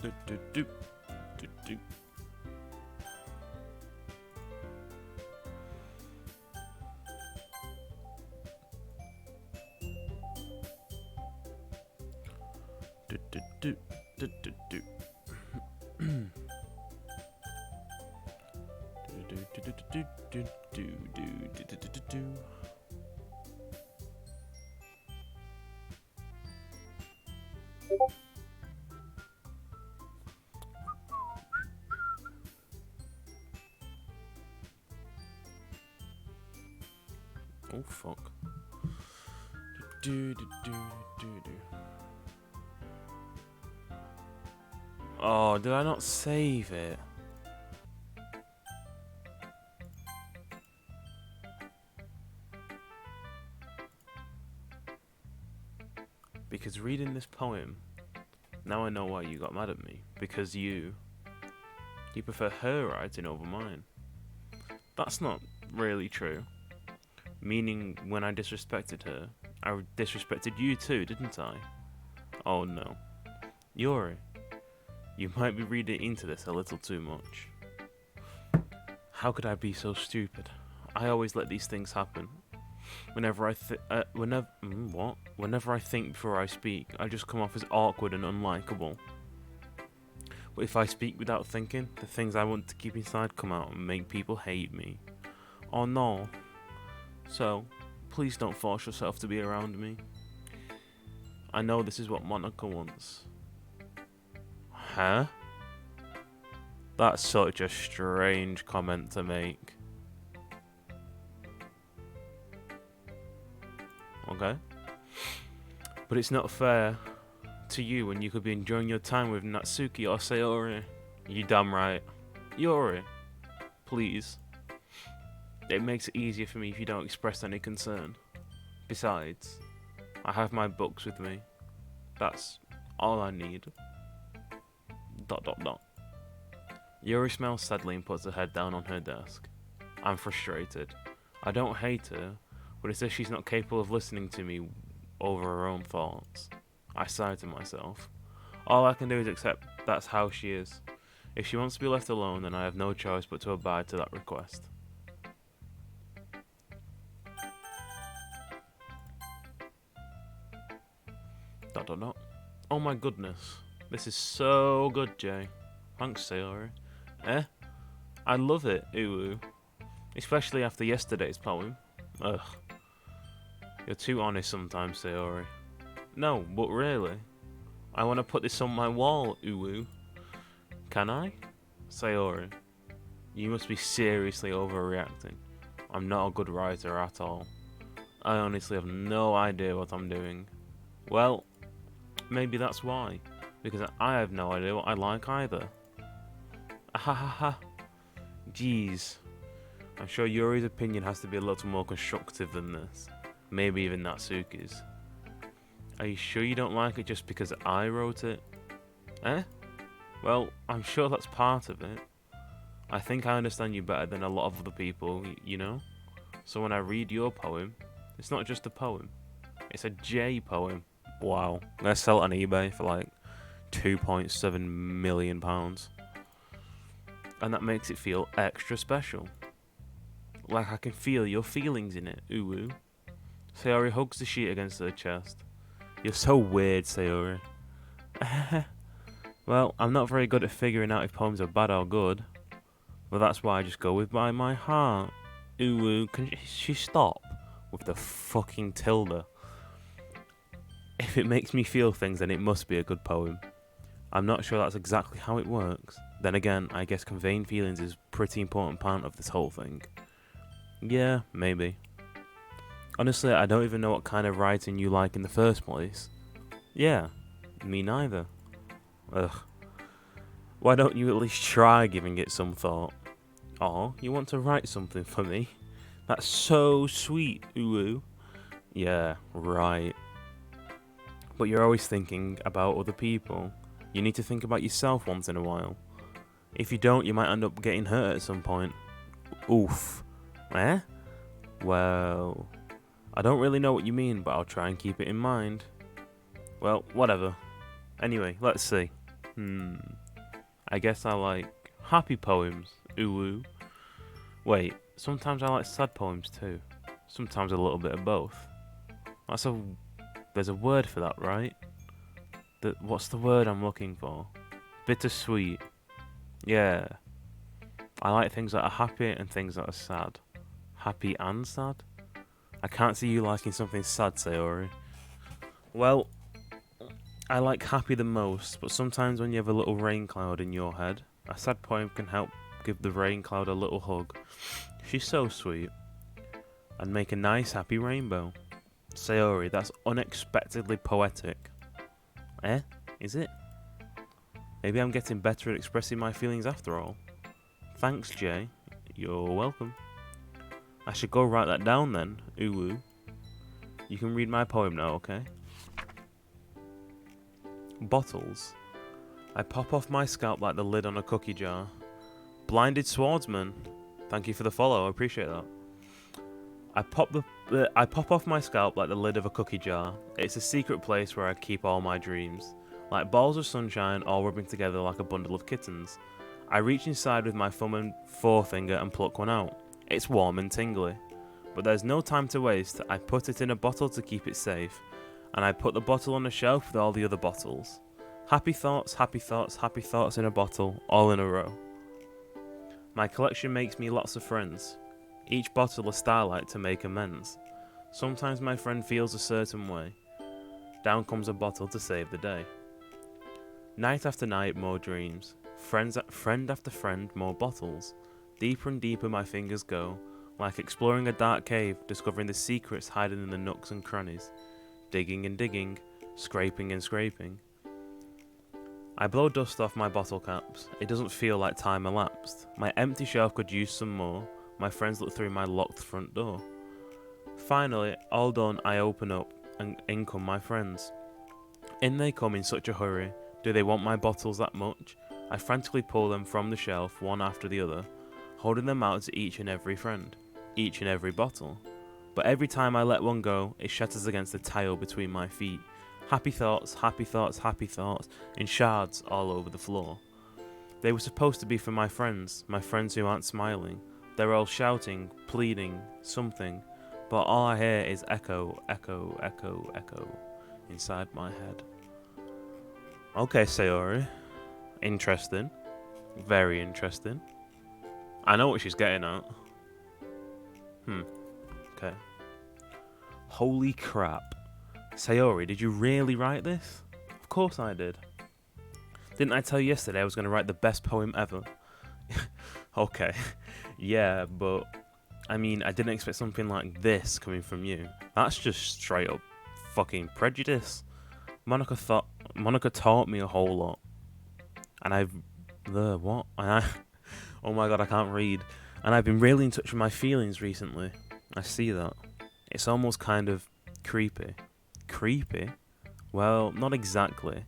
Do, do, do, do, do. Do, do, do, do, do, do. Do, do, do, do, do, do, do, do, do, do, do. Oh fuck. Do, do, do, do, do. Oh, did I not save it? Because reading this poem, now I know why you got mad at me. Because you prefer her writing over mine. That's not really true. Meaning, when I disrespected her, I disrespected you too, didn't I? Oh no. Yuri, you might be reading into this a little too much. How could I be so stupid? I always let these things happen. Whenever I think before I speak, I just come off as awkward and unlikable. But if I speak without thinking, the things I want to keep inside come out and make people hate me. Oh no. So, please don't force yourself to be around me. I know this is what Monica wants. Huh? That's such a strange comment to make. Okay? But it's not fair to you when you could be enjoying your time with Natsuki or Sayori. You damn right. Yuri, please. It makes it easier for me if you don't express any concern. Besides, I have my books with me. That's all I need. ... Yuri smells sadly and puts her head down on her desk. I'm frustrated. I don't hate her, but it's as she's not capable of listening to me over her own thoughts. I sigh to myself. All I can do is accept that's how she is. If she wants to be left alone, then I have no choice but to abide to that request. ... Oh my goodness. This is so good, Jay. Thanks, Sayori. I love it, Uwu. Especially after yesterday's poem. Ugh. You're too honest sometimes, Sayori. No, but really. I want to put this on my wall, Uwu. Can I? Sayori, you must be seriously overreacting. I'm not a good writer at all. I honestly have no idea what I'm doing. Well, maybe that's why. Because I have no idea what I like either. Ahahaha. Jeez. I'm sure Yuri's opinion has to be a little more constructive than this. Maybe even Natsuki's. Are you sure you don't like it just because I wrote it? Well, I'm sure that's part of it. I think I understand you better than a lot of other people, you know? So when I read your poem, it's not just a poem. It's a J poem. Wow. Let's sell it on eBay for like £2.7 million. And that makes it feel extra special. Like I can feel your feelings in it, Uwu. Sayori hugs the sheet against her chest. You're so weird, Sayori. Well, I'm not very good at figuring out if poems are bad or good. But that's why I just go with my heart. Uwu, can she stop with the fucking tilde? If it makes me feel things, then it must be a good poem. I'm not sure that's exactly how it works. Then again, I guess conveying feelings is a pretty important part of this whole thing. Yeah, maybe. Honestly, I don't even know what kind of writing you like in the first place. Yeah, me neither. Ugh. Why don't you at least try giving it some thought? Oh, you want to write something for me? That's so sweet, Uwu. Yeah, right. But you're always thinking about other people. You need to think about yourself once in a while. If you don't, you might end up getting hurt at some point. Oof. Well, I don't really know what you mean, but I'll try and keep it in mind. Well, whatever. Anyway, let's see. I guess I like happy poems. Ooh. Wait, sometimes I like sad poems too. Sometimes a little bit of both. There's a word for that, right? What's the word I'm looking for? Bittersweet. Yeah. I like things that are happy and things that are sad. Happy and sad? I can't see you liking something sad, Sayori. Well, I like happy the most, but sometimes when you have a little rain cloud in your head, a sad poem can help give the rain cloud a little hug. She's so sweet. And make a nice happy rainbow. Sayori, that's unexpectedly poetic. Eh? Is it? Maybe I'm getting better at expressing my feelings after all. Thanks, Jay. You're welcome. I should go write that down then. Ooh. You can read my poem now, okay? Bottles. I pop off my scalp like the lid on a cookie jar. Blinded swordsman. Thank you for the follow, I appreciate that. I pop off my scalp like the lid of a cookie jar. It's a secret place where I keep all my dreams. Like balls of sunshine all rubbing together like a bundle of kittens. I reach inside with my thumb and forefinger and pluck one out. It's warm and tingly. But there's no time to waste. I put it in a bottle to keep it safe. And I put the bottle on a shelf with all the other bottles. Happy thoughts, happy thoughts, happy thoughts in a bottle, all in a row. My collection makes me lots of friends. Each bottle a starlight to make amends. Sometimes my friend feels a certain way. Down comes a bottle to save the day. Night after night, more dreams. Friend after friend, more bottles. Deeper and deeper my fingers go, like exploring a dark cave, discovering the secrets hiding in the nooks and crannies. Digging and digging, scraping and scraping. I blow dust off my bottle caps. It doesn't feel like time elapsed. My empty shelf could use some more. My friends look through my locked front door. Finally, all done, I open up, and in come my friends. In they come in such a hurry. Do they want my bottles that much? I frantically pull them from the shelf, one after the other, holding them out to each and every friend, each and every bottle. But every time I let one go, it shatters against the tile between my feet. Happy thoughts, happy thoughts, happy thoughts, in shards all over the floor. They were supposed to be for my friends who aren't smiling. They're all shouting, pleading, something, but all I hear is echo, echo, echo, echo, inside my head. Okay, Sayori. Interesting. Very interesting. I know what she's getting at. Okay. Holy crap. Sayori, did you really write this? Of course I did. Didn't I tell you yesterday I was going to write the best poem ever? Okay. Yeah, but I mean, I didn't expect something like this coming from you. That's just straight up fucking prejudice. Monica taught me a whole lot. And oh my god, I can't read. And I've been really in touch with my feelings recently. I see that. It's almost kind of creepy. Creepy? Well, not exactly.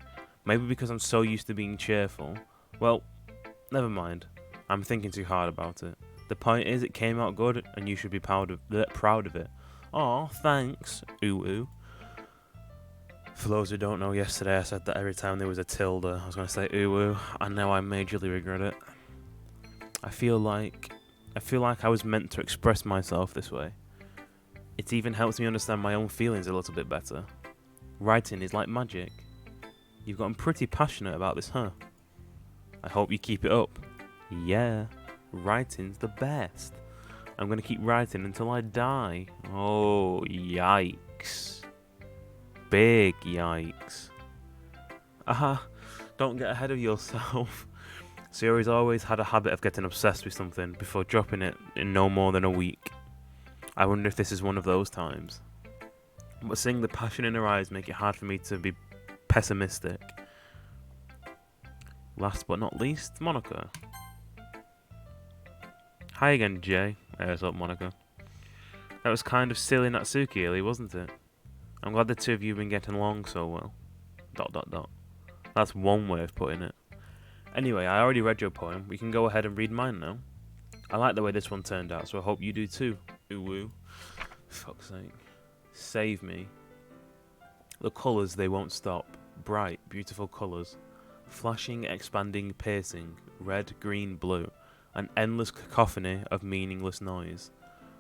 Maybe because I'm so used to being cheerful. Well, never mind. I'm thinking too hard about it. The point is, it came out good, and you should be proud of it. Aw, thanks. Ooh. For those who don't know, yesterday I said that every time there was a tilde, I was going to say ooh, and now I majorly regret it. I feel like I was meant to express myself this way. It even helps me understand my own feelings a little bit better. Writing is like magic. You've gotten pretty passionate about this, huh? I hope you keep it up. Yeah, writing's the best. I'm going to keep writing until I die. Oh, yikes. Big yikes. Aha, don't get ahead of yourself. Sayori's always had a habit of getting obsessed with something before dropping it in no more than a week. I wonder if this is one of those times. But seeing the passion in her eyes make it hard for me to be pessimistic. Last but not least, Monica. Hi again, Jay. What's up, Monica? That was kind of silly Natsuki, Illy, wasn't it? I'm glad the two of you have been getting along so well. ... That's one way of putting it. Anyway, I already read your poem. We can go ahead and read mine now. I like the way this one turned out, so I hope you do too. Ooh woo. Fuck's sake. Save me. The colours, they won't stop. Bright, beautiful colours. flashing, expanding, piercing, red, green, blue, an endless cacophony of meaningless noise.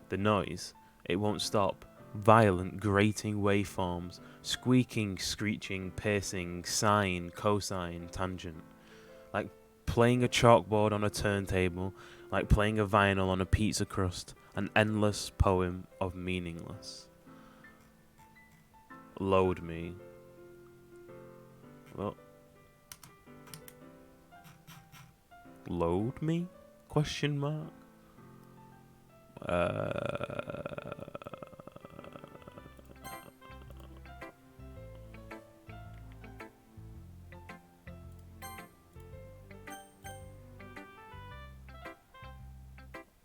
The noise, it won't stop. Violent, grating waveforms, squeaking, screeching, piercing, sine, cosine, tangent. Like playing a chalkboard on a turntable, like playing a vinyl on a pizza crust, an endless poem of meaningless. Load me. Well, load me? Question mark.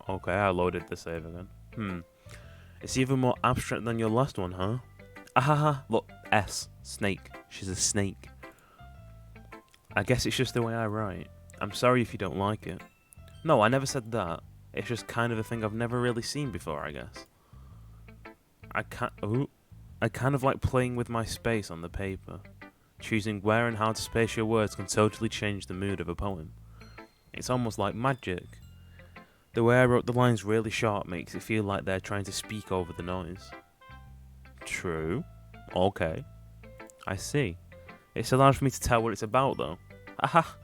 Okay, I loaded the save again. It's even more abstract than your last one, huh? Ahaha, look, S. Snake. She's a snake. I guess it's just the way I write. I'm sorry if you don't like it. No, I never said that. It's just kind of a thing I've never really seen before, I guess. I kind of like playing with my space on the paper. Choosing where and how to space your words can totally change the mood of a poem. It's almost like magic. The way I wrote the lines really short makes it feel like they're trying to speak over the noise. True. Okay. I see. It's allowed for me to tell what it's about, though. Aha!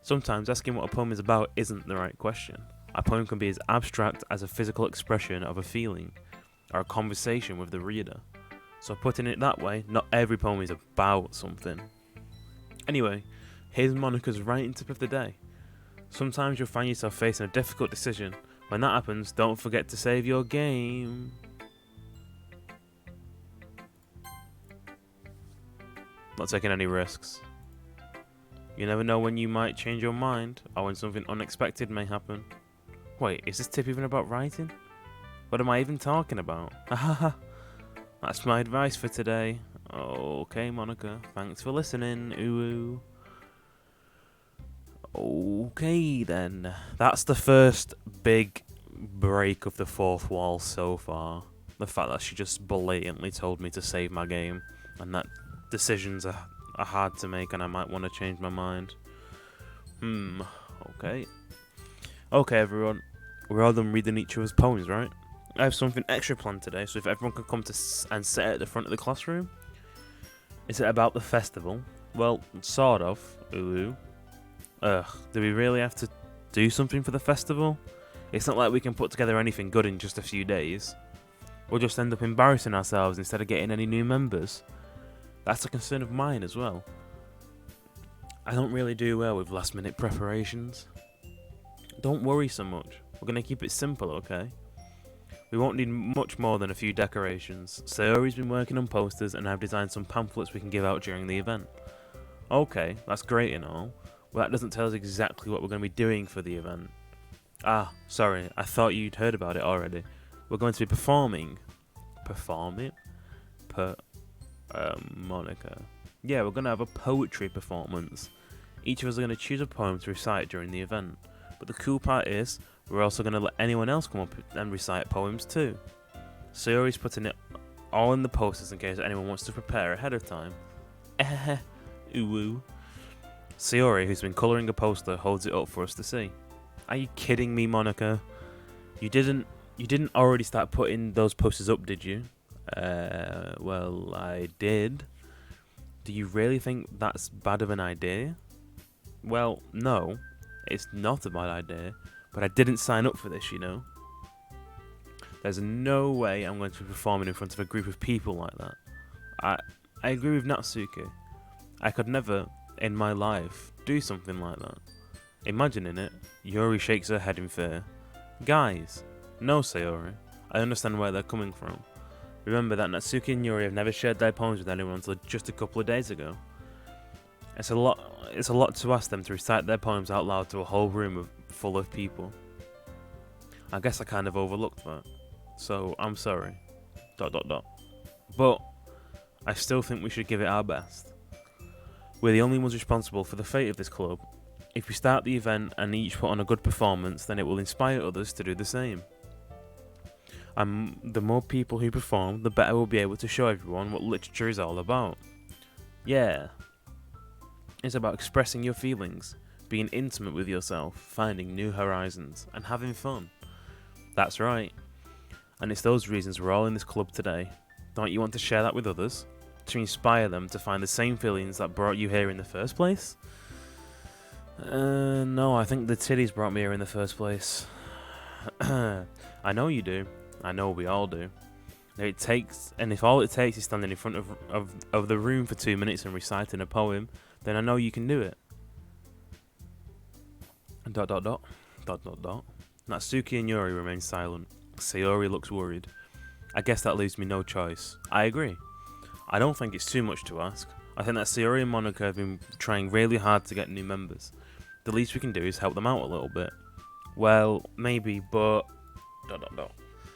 Sometimes asking what a poem is about isn't the right question. A poem can be as abstract as a physical expression of a feeling, or a conversation with the reader. So putting it that way, not every poem is about something. Anyway, here's Monica's writing tip of the day. Sometimes you'll find yourself facing a difficult decision. When that happens, don't forget to save your game. Not taking any risks. You never know when you might change your mind, or when something unexpected may happen. Wait, is this tip even about writing? What am I even talking about? Haha. That's my advice for today. Okay, Monica, thanks for listening. Ooh. Okay then, that's the first big break of the fourth wall so far. The fact that she just blatantly told me to save my game, and that decisions are hard to make and I might want to change my mind. Okay. Okay everyone, we're all done reading each other's poems, right? I have something extra planned today, so if everyone could come and sit at the front of the classroom. Is it about the festival? Well, sort of. Ooh. Do we really have to do something for the festival? It's not like we can put together anything good in just a few days. We'll just end up embarrassing ourselves instead of getting any new members. That's a concern of mine as well. I don't really do well with last minute preparations. Don't worry so much. We're going to keep it simple, okay? We won't need much more than a few decorations. Sayori's been working on posters and I've designed some pamphlets we can give out during the event. Okay, that's great and all. Well, that doesn't tell us exactly what we're going to be doing for the event. Ah, sorry, I thought you'd heard about it already. We're going to be performing. Performing? Monica. Yeah, we're going to have a poetry performance. Each of us are going to choose a poem to recite during the event. But the cool part is, we're also going to let anyone else come up and recite poems too. Sayori's putting it all in the posters in case anyone wants to prepare ahead of time. Ooh. Sayori, who's been colouring a poster, holds it up for us to see. Are you kidding me, Monica? You didn't already start putting those posters up, did you? Well, I did. Do you really think that's bad of an idea? Well, no, it's not a bad idea, but I didn't sign up for this, you know. There's no way I'm going to be performing in front of a group of people like that. I agree with Natsuki. I could never, in my life, do something like that. Imagining it, Yuri shakes her head in fear. Guys, no, Sayori. I understand where they're coming from. Remember that Natsuki and Yuri have never shared their poems with anyone until just a couple of days ago. It's a lot to ask them to recite their poems out loud to a whole room full of people. I guess I kind of overlooked that. So, I'm sorry. ... But, I still think we should give it our best. We're the only ones responsible for the fate of this club. If we start the event and each put on a good performance, then it will inspire others to do the same. And the more people who perform, the better we'll be able to show everyone what literature is all about. Yeah. It's about expressing your feelings, being intimate with yourself, finding new horizons, and having fun. That's right. And it's those reasons we're all in this club today. Don't you want to share that with others? To inspire them to find the same feelings that brought you here in the first place? No, I think the titties brought me here in the first place. I know you do. I know we all do. If all it takes is standing in front of the room for 2 minutes and reciting a poem, then I know you can do it. ... Natsuki and Yuri remain silent. Sayori looks worried. I guess that leaves me no choice. I agree. I don't think it's too much to ask. I think that Sayori and Monica have been trying really hard to get new members. The least we can do is help them out a little bit. Well, maybe, but... ...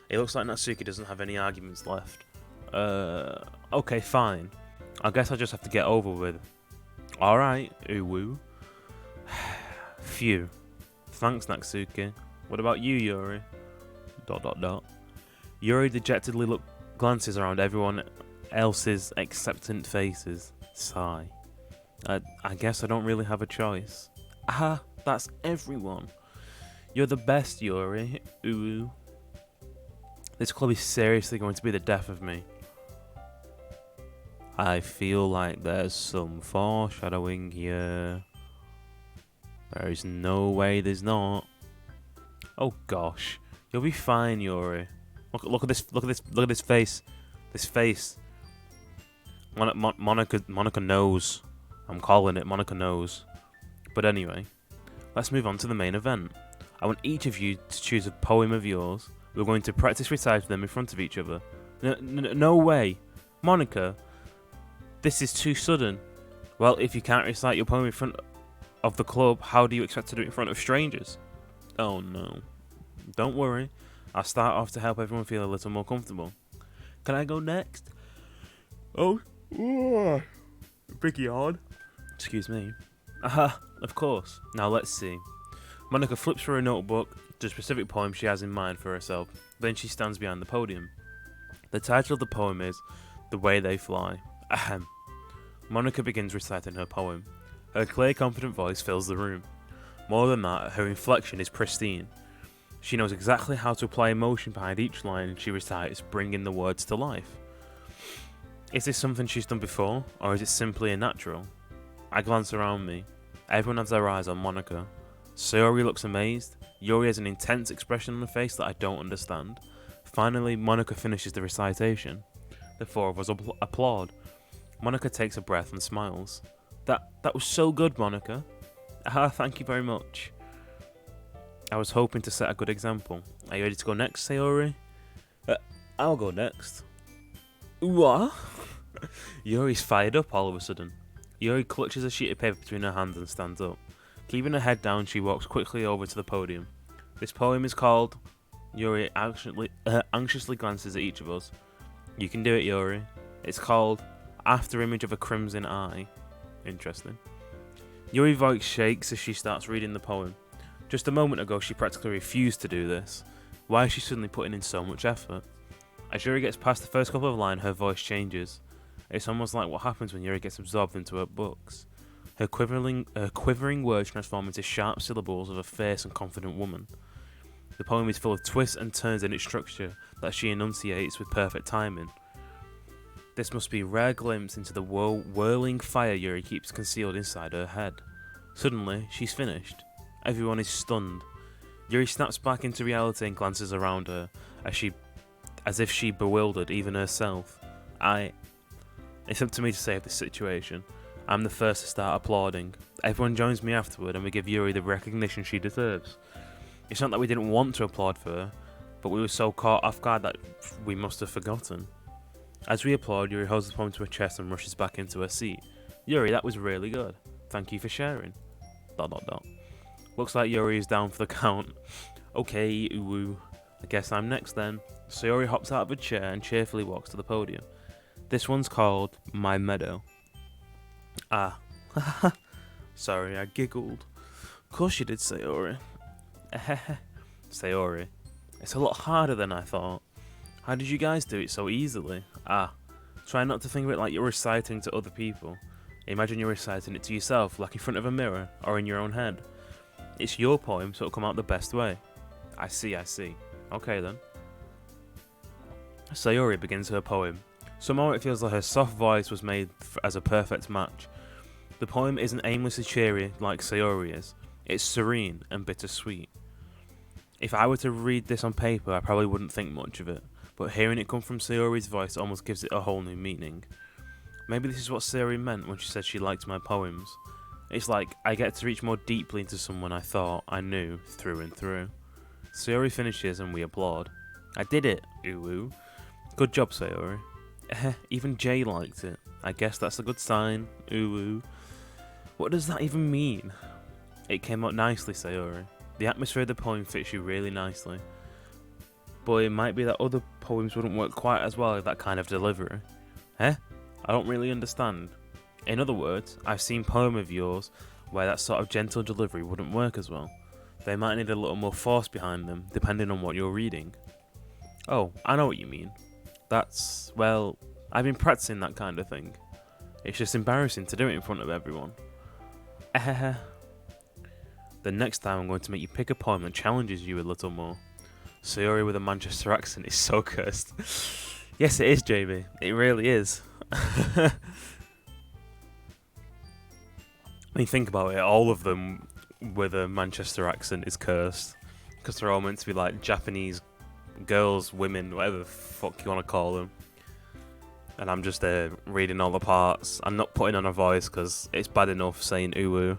It looks like Natsuki doesn't have any arguments left. Okay, fine. I guess I'll just have to get over with. Alright, uwu. Phew. Thanks, Natsuki. What about you, Yuri? ... Yuri dejectedly glances around everyone else's acceptant faces. Sigh. I guess I don't really have a choice. Ah, that's everyone. You're the best, Yuri. Ooh. This club is seriously going to be the death of me. I feel like there's some foreshadowing here. There is no way there's not. Oh gosh. You'll be fine, Yuri. Look at this face. This face. Monica knows. I'm calling it. Monica knows. But anyway, let's move on to the main event. I want each of you to choose a poem of yours. We're going to practice reciting them in front of each other. No way. Monica, this is too sudden. Well, if you can't recite your poem in front of the club, how do you expect to do it in front of strangers? Oh no. Don't worry. I'll start off to help everyone feel a little more comfortable. Can I go next? Oh. Big yawn. Excuse me. Aha, of course. Now let's see. Monica flips through her notebook to a specific poem she has in mind for herself. Then she stands behind the podium. The title of the poem is The Way They Fly. Ahem. Monica begins reciting her poem. Her clear, confident voice fills the room. More than that, her inflection is pristine. She knows exactly how to apply emotion behind each line she recites, bringing the words to life. Is this something she's done before, or is it simply a natural? I glance around me. Everyone has their eyes on Monica. Sayori looks amazed. Yuri has an intense expression on her face that I don't understand. Finally, Monica finishes the recitation. The four of us applaud. Monica takes a breath and smiles. That was so good, Monica. Thank you very much. I was hoping to set a good example. Are you ready to go next, Sayori? I'll go next. What? Yuri's fired up all of a sudden. Yuri clutches a sheet of paper between her hands and stands up. Keeping her head down, she walks quickly over to the podium. This poem is called... Yuri anxiously glances at each of us. You can do it, Yuri. It's called After Image of a Crimson Eye. Interesting. Yuri's voice shakes as she starts reading the poem. Just a moment ago, she practically refused to do this. Why is she suddenly putting in so much effort? As Yuri gets past the first couple of lines, her voice changes. It's almost like what happens when Yuri gets absorbed into her books. Her quivering words transform into sharp syllables of a fierce and confident woman. The poem is full of twists and turns in its structure that she enunciates with perfect timing. This must be a rare glimpse into the whirling fire Yuri keeps concealed inside her head. Suddenly, she's finished. Everyone is stunned. Yuri snaps back into reality and glances around her, as if she bewildered even herself. It's up to me to save this situation. I'm the first to start applauding. Everyone joins me afterward and we give Yuri the recognition she deserves. It's not that we didn't want to applaud for her, but we were so caught off guard that we must have forgotten. As we applaud, Yuri holds the poem to her chest and rushes back into her seat. Yuri, that was really good. Thank you for sharing. ... Looks like Yuri is down for the count. Okay, uwu. I guess I'm next then. Sayori hops out of her chair and cheerfully walks to the podium. This one's called My Meadow. Sorry, I giggled. Of course you did, Sayori. Sayori. It's a lot harder than I thought. How did you guys do it so easily? Try not to think of it like you're reciting to other people. Imagine you're reciting it to yourself, like in front of a mirror, or in your own head. It's your poem, so it'll come out the best way. I see. Okay then. Sayori begins her poem. Somehow it feels like her soft voice was made as a perfect match. The poem isn't aimlessly cheery like Sayori is. It's serene and bittersweet. If I were to read this on paper, I probably wouldn't think much of it, but hearing it come from Sayori's voice almost gives it a whole new meaning. Maybe this is what Sayori meant when she said she liked my poems. It's like I get to reach more deeply into someone I thought I knew through and through. Sayori finishes and we applaud. I did it, ooh. Good job, Sayori. Even Jay liked it. I guess that's a good sign, ooh. What does that even mean? It came out nicely, Sayori. The atmosphere of the poem fits you really nicely. But it might be that other poems wouldn't work quite as well with that kind of delivery. I don't really understand. In other words, I've seen poems of yours where that sort of gentle delivery wouldn't work as well. They might need a little more force behind them, depending on what you're reading. Oh, I know what you mean. That's, well, I've been practicing that kind of thing. It's just embarrassing to do it in front of everyone. The next time I'm going to make you pick a poem that challenges you a little more. Sayori with a Manchester accent is so cursed. Yes, it is, JB. It really is. When you think about it, all of them with a Manchester accent is cursed. Because they're all meant to be like Japanese girls, women, whatever the fuck you want to call them. And I'm just there reading all the parts. I'm not putting on a voice because it's bad enough saying ooh.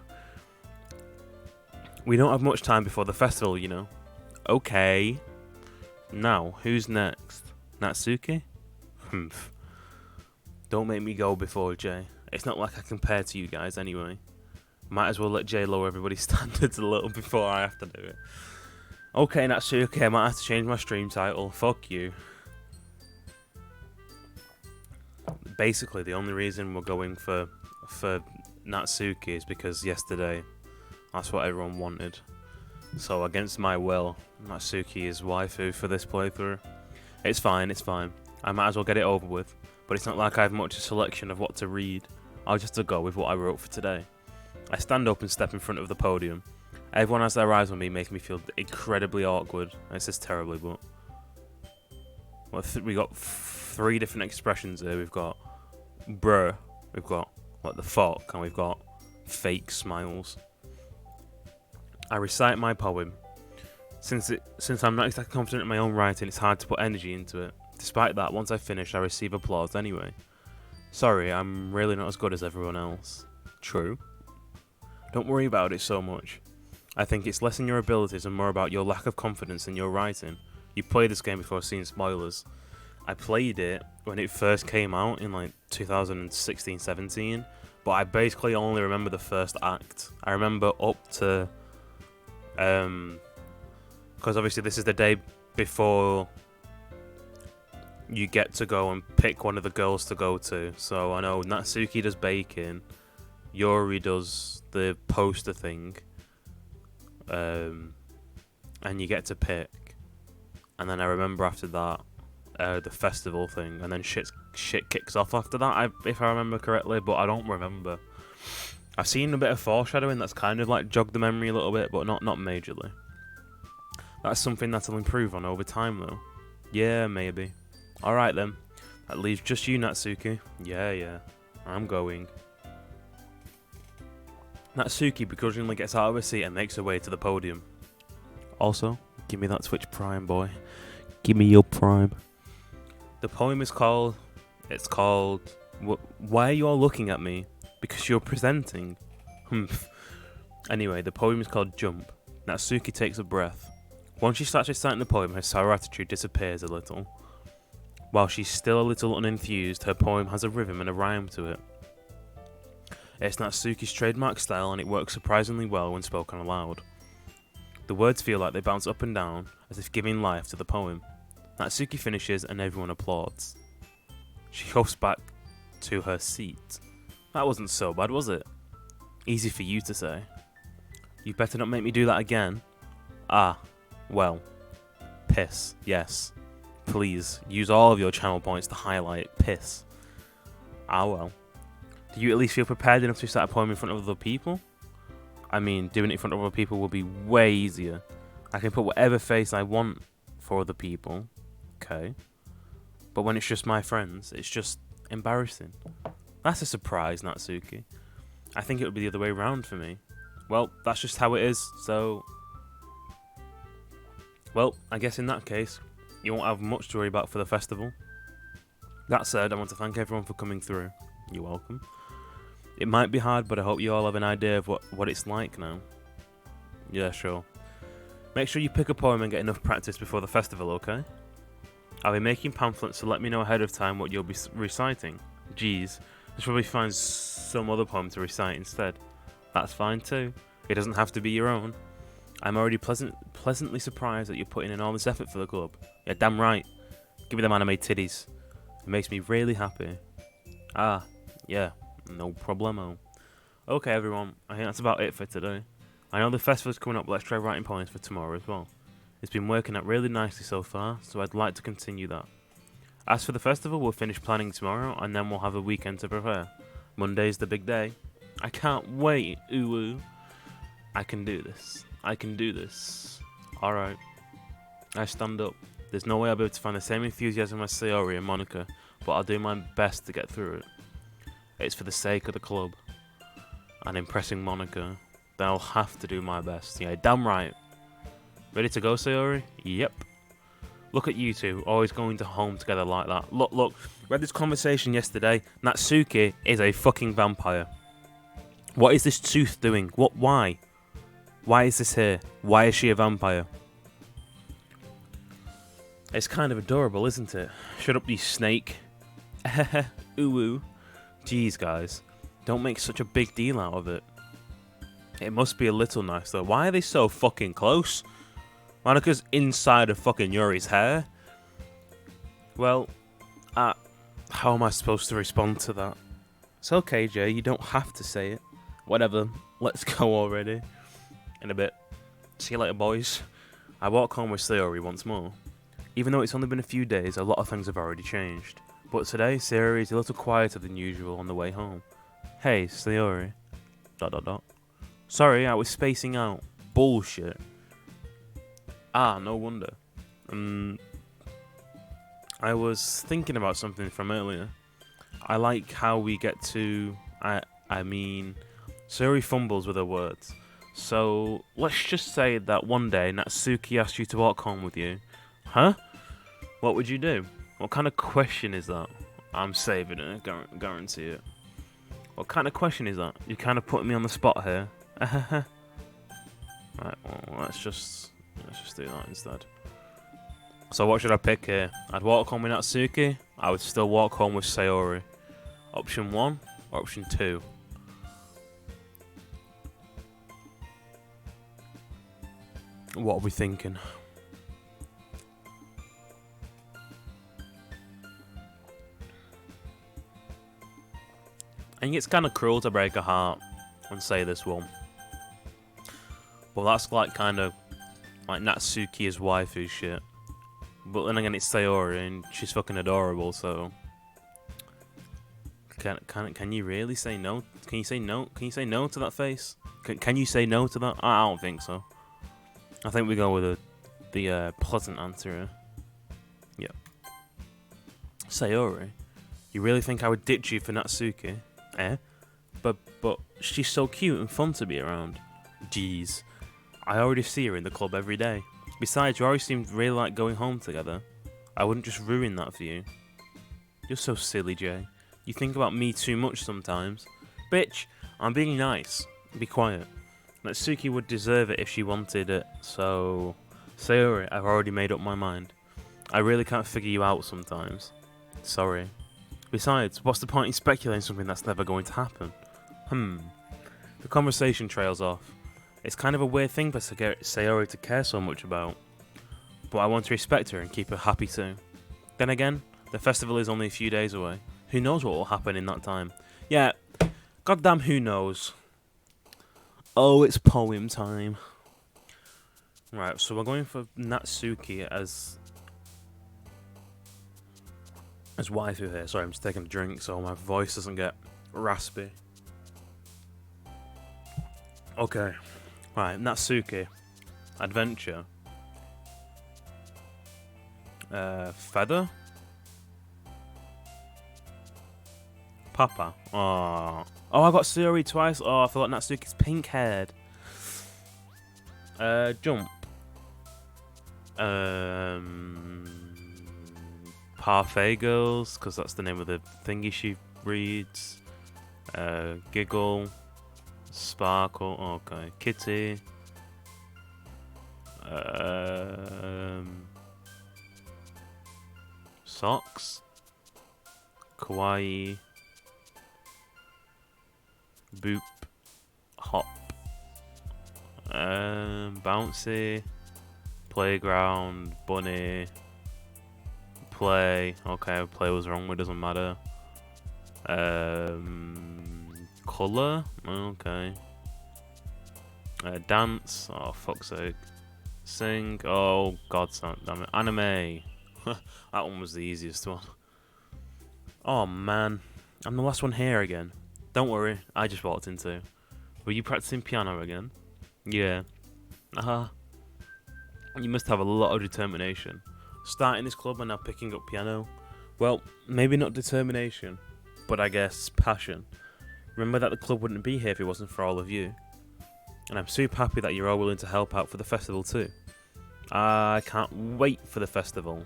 We don't have much time before the festival, you know. Okay. Now, who's next? Natsuki? Humph. Don't make me go before Jay. It's not like I compare to you guys anyway. Might as well let Jay lower everybody's standards a little before I have to do it. Okay, Natsuki, I might have to change my stream title. Fuck you. Basically, the only reason we're going for Natsuki is because yesterday, that's what everyone wanted. So against my will, Natsuki is waifu for this playthrough. It's fine. I might as well get it over with. But it's not like I have much selection of what to read. I'll just have to go with what I wrote for today. I stand up and step in front of the podium. Everyone has their eyes on me, making me feel incredibly awkward. This is terribly, but... Well, we got 3 different expressions here. We've got bruh, we've got what the fuck, and we've got fake smiles. I recite my poem. Since I'm not exactly confident in my own writing, it's hard to put energy into it. Despite that, once I finish, I receive applause anyway. Sorry, I'm really not as good as everyone else. True. Don't worry about it so much. I think it's less in your abilities and more about your lack of confidence in your writing. You played this game before seeing spoilers. I played it when it first came out in like 2016-17, but I basically only remember the first act. I remember up to... because obviously this is the day before you get to go and pick one of the girls to go to. So I know Natsuki does baking, Yuri does the poster thing, and you get to pick. And then I remember after that, the festival thing, and then shit kicks off after that, if I remember correctly, but I don't remember. I've seen a bit of foreshadowing that's kind of like jogged the memory a little bit, but not majorly. That's something that'll improve on over time though. Yeah, maybe. Alright then. That leaves just you, Natsuki. Yeah. I'm going. Natsuki begrudgingly gets out of her seat and makes her way to the podium. Also, give me that Twitch Prime, boy. Give me your Prime. The poem is called... It's called... Why are you all looking at me? Because you're presenting. Anyway, the poem is called Jump. Natsuki takes a breath. Once she starts reciting the poem, her sour attitude disappears a little. While she's still a little unenthused, her poem has a rhythm and a rhyme to it. It's Natsuki's trademark style and it works surprisingly well when spoken aloud. The words feel like they bounce up and down, as if giving life to the poem. Natsuki finishes and everyone applauds. She hops back to her seat. That wasn't so bad, was it? Easy for you to say. You better not make me do that again. Ah, well. Piss, yes. Please, use all of your channel points to highlight piss. Ah well. Do you at least feel prepared enough to start a poem in front of other people? I mean, doing it in front of other people will be way easier. I can put whatever face I want for other people, okay? But when it's just my friends, it's just embarrassing. That's a surprise, Natsuki. I think it would be the other way around for me. Well, that's just how it is, so... Well, I guess in that case, you won't have much to worry about for the festival. That said, I want to thank everyone for coming through. You're welcome. It might be hard, but I hope you all have an idea of what it's like now. Yeah, sure. Make sure you pick a poem and get enough practice before the festival, okay? I'll be making pamphlets, so let me know ahead of time what you'll be reciting. Jeez, I should probably find some other poem to recite instead. That's fine too. It doesn't have to be your own. I'm already pleasantly surprised that you're putting in all this effort for the club. Yeah, damn right. Give me them anime titties. It makes me really happy. Ah, yeah, no problemo. Okay, everyone, I think that's about it for today. I know the festival's coming up, but let's try writing poems for tomorrow as well. It's been working out really nicely so far, so I'd like to continue that. As for the festival, we'll finish planning tomorrow, and then we'll have a weekend to prepare. Monday's the big day. I can't wait, ooh. I can do this. I can do this. Alright. I stand up. There's no way I'll be able to find the same enthusiasm as Sayori and Monica, but I'll do my best to get through it. It's for the sake of the club. And impressing Monica. Then I'll have to do my best. Yeah, damn right. Ready to go, Sayori? Yep. Look at you two, always going to home together like that. Look, we had this conversation yesterday. Natsuki is a fucking vampire. What is this tooth doing? Why? Why is this here? Why is she a vampire? It's kind of adorable, isn't it? Shut up, you snake. Ooh. Jeez, guys. Don't make such a big deal out of it. It must be a little nice, though. Why are they so fucking close? Monica's inside of fucking Yuri's hair. Well, how am I supposed to respond to that? It's okay, Jay. You don't have to say it. Whatever. Let's go already. In a bit. See you later, boys. I walk home with Sayori once more. Even though it's only been a few days, a lot of things have already changed. But today, Sayori is a little quieter than usual on the way home. Hey, Sayori. ... Sorry, I was spacing out. Bullshit. Ah, no wonder. I was thinking about something from earlier. I like how we get to... I mean... Sayori fumbles with her words. So, let's just say that one day Natsuki asked you to walk home with you. Huh? What would you do? What kind of question is that? I'm saving it, guarantee it. What kind of question is that? You're kind of putting me on the spot here. Right, well, let's just do that instead. So what should I pick here? I'd walk home with Natsuki. I would still walk home with Sayori. Option 1 or option 2? What are we thinking? I think it's kind of cruel to break a heart and say this one. But that's like kind of like Natsuki is waifu shit. But then again, it's Sayori and she's fucking adorable, so can you really say no? Can you say no? Can you say no to that face? Can you say no to that? I don't think so. I think we go with the pleasant answer here. Yeah. Sayori, you really think I would ditch you for Natsuki? Eh? But she's so cute and fun to be around. Jeez. I already see her in the club every day. Besides, you always seem really like going home together. I wouldn't just ruin that for you. You're so silly, Jay. You think about me too much sometimes. Bitch, I'm being nice. Be quiet. Natsuki would deserve it if she wanted it, so... Sayori, I've already made up my mind. I really can't figure you out sometimes. Sorry. Besides, what's the point in speculating something that's never going to happen? The conversation trails off. It's kind of a weird thing for Sayori to care so much about. But I want to respect her and keep her happy too. Then again, the festival is only a few days away. Who knows what will happen in that time? Yeah, goddamn who knows. Oh, it's poem time. Right, so we're going for Natsuki as waifu here. Sorry, I'm just taking a drink so my voice doesn't get raspy. Okay. Right, Natsuki. Adventure. Feather? Papa. Oh. Oh, I got Sayori twice. Oh, I forgot Natsuki's pink haired. Jump. Parfait Girls, because that's the name of the thingy she reads. Giggle. Sparkle. Okay. Kitty. Socks. Kawaii. Boop. Hop. Bouncy. Playground. Bunny. Play. Okay, play was wrong, but it doesn't matter. Colour. Okay. Dance. Oh, fuck's sake. Sing. Oh, God, damn it. Anime. That one was the easiest one. Oh, man. I'm the last one here again. Don't worry, I just walked into. Were you practicing piano again? Yeah. You must have a lot of determination. Starting this club and now picking up piano. Well, maybe not determination, but I guess passion. Remember that the club wouldn't be here if it wasn't for all of you. And I'm super happy that you're all willing to help out for the festival too. I can't wait for the festival.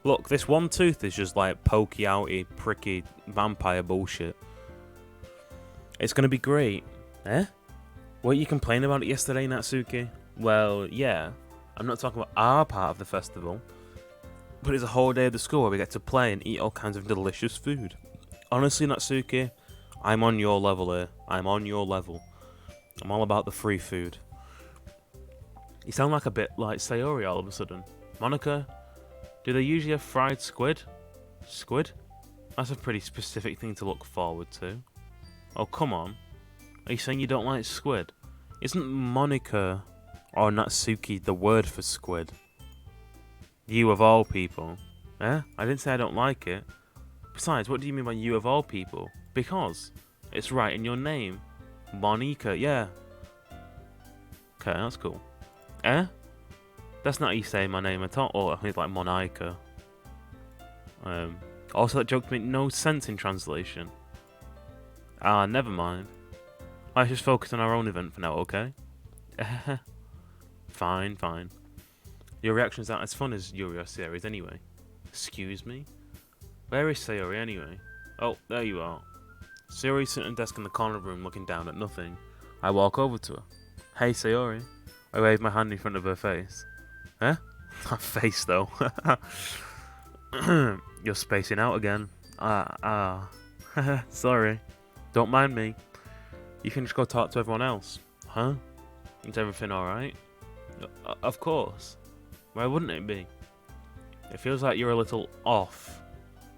Look, this one tooth is just like pokey outy, pricky, vampire bullshit. It's gonna be great. Eh? Weren't you complaining about it yesterday, Natsuki? Well, yeah. I'm not talking about our part of the festival. But it's a whole day of the school where we get to play and eat all kinds of delicious food. Honestly, Natsuki, I'm on your level here. I'm on your level. I'm all about the free food. You sound like a bit like Sayori all of a sudden. Monica, do they usually have fried squid? Squid? That's a pretty specific thing to look forward to. Oh, come on. Are you saying you don't like squid? Isn't Monica or Natsuki the word for squid? You of all people. Eh? I didn't say I don't like it. Besides, what do you mean by you of all people? Because it's right in your name. Monica, yeah. Okay, that's cool. Eh? That's not how you say my name at all. Or I think like Monica. Also, that joke made no sense in translation. Ah, never mind. Let's just focus on our own event for now, okay? Fine, fine. Your reactions aren't as fun as Yuri or Sayori's anyway. Excuse me? Where is Sayori anyway? Oh, there you are. Sayori's sitting at a desk in the corner of the room looking down at nothing. I walk over to her. Hey, Sayori. I wave my hand in front of her face. Huh? That face, though. You're spacing out again. Sorry. Don't mind me. You can just go talk to everyone else. Huh? Is everything alright? Of course. Why wouldn't it be? It feels like you're a little off.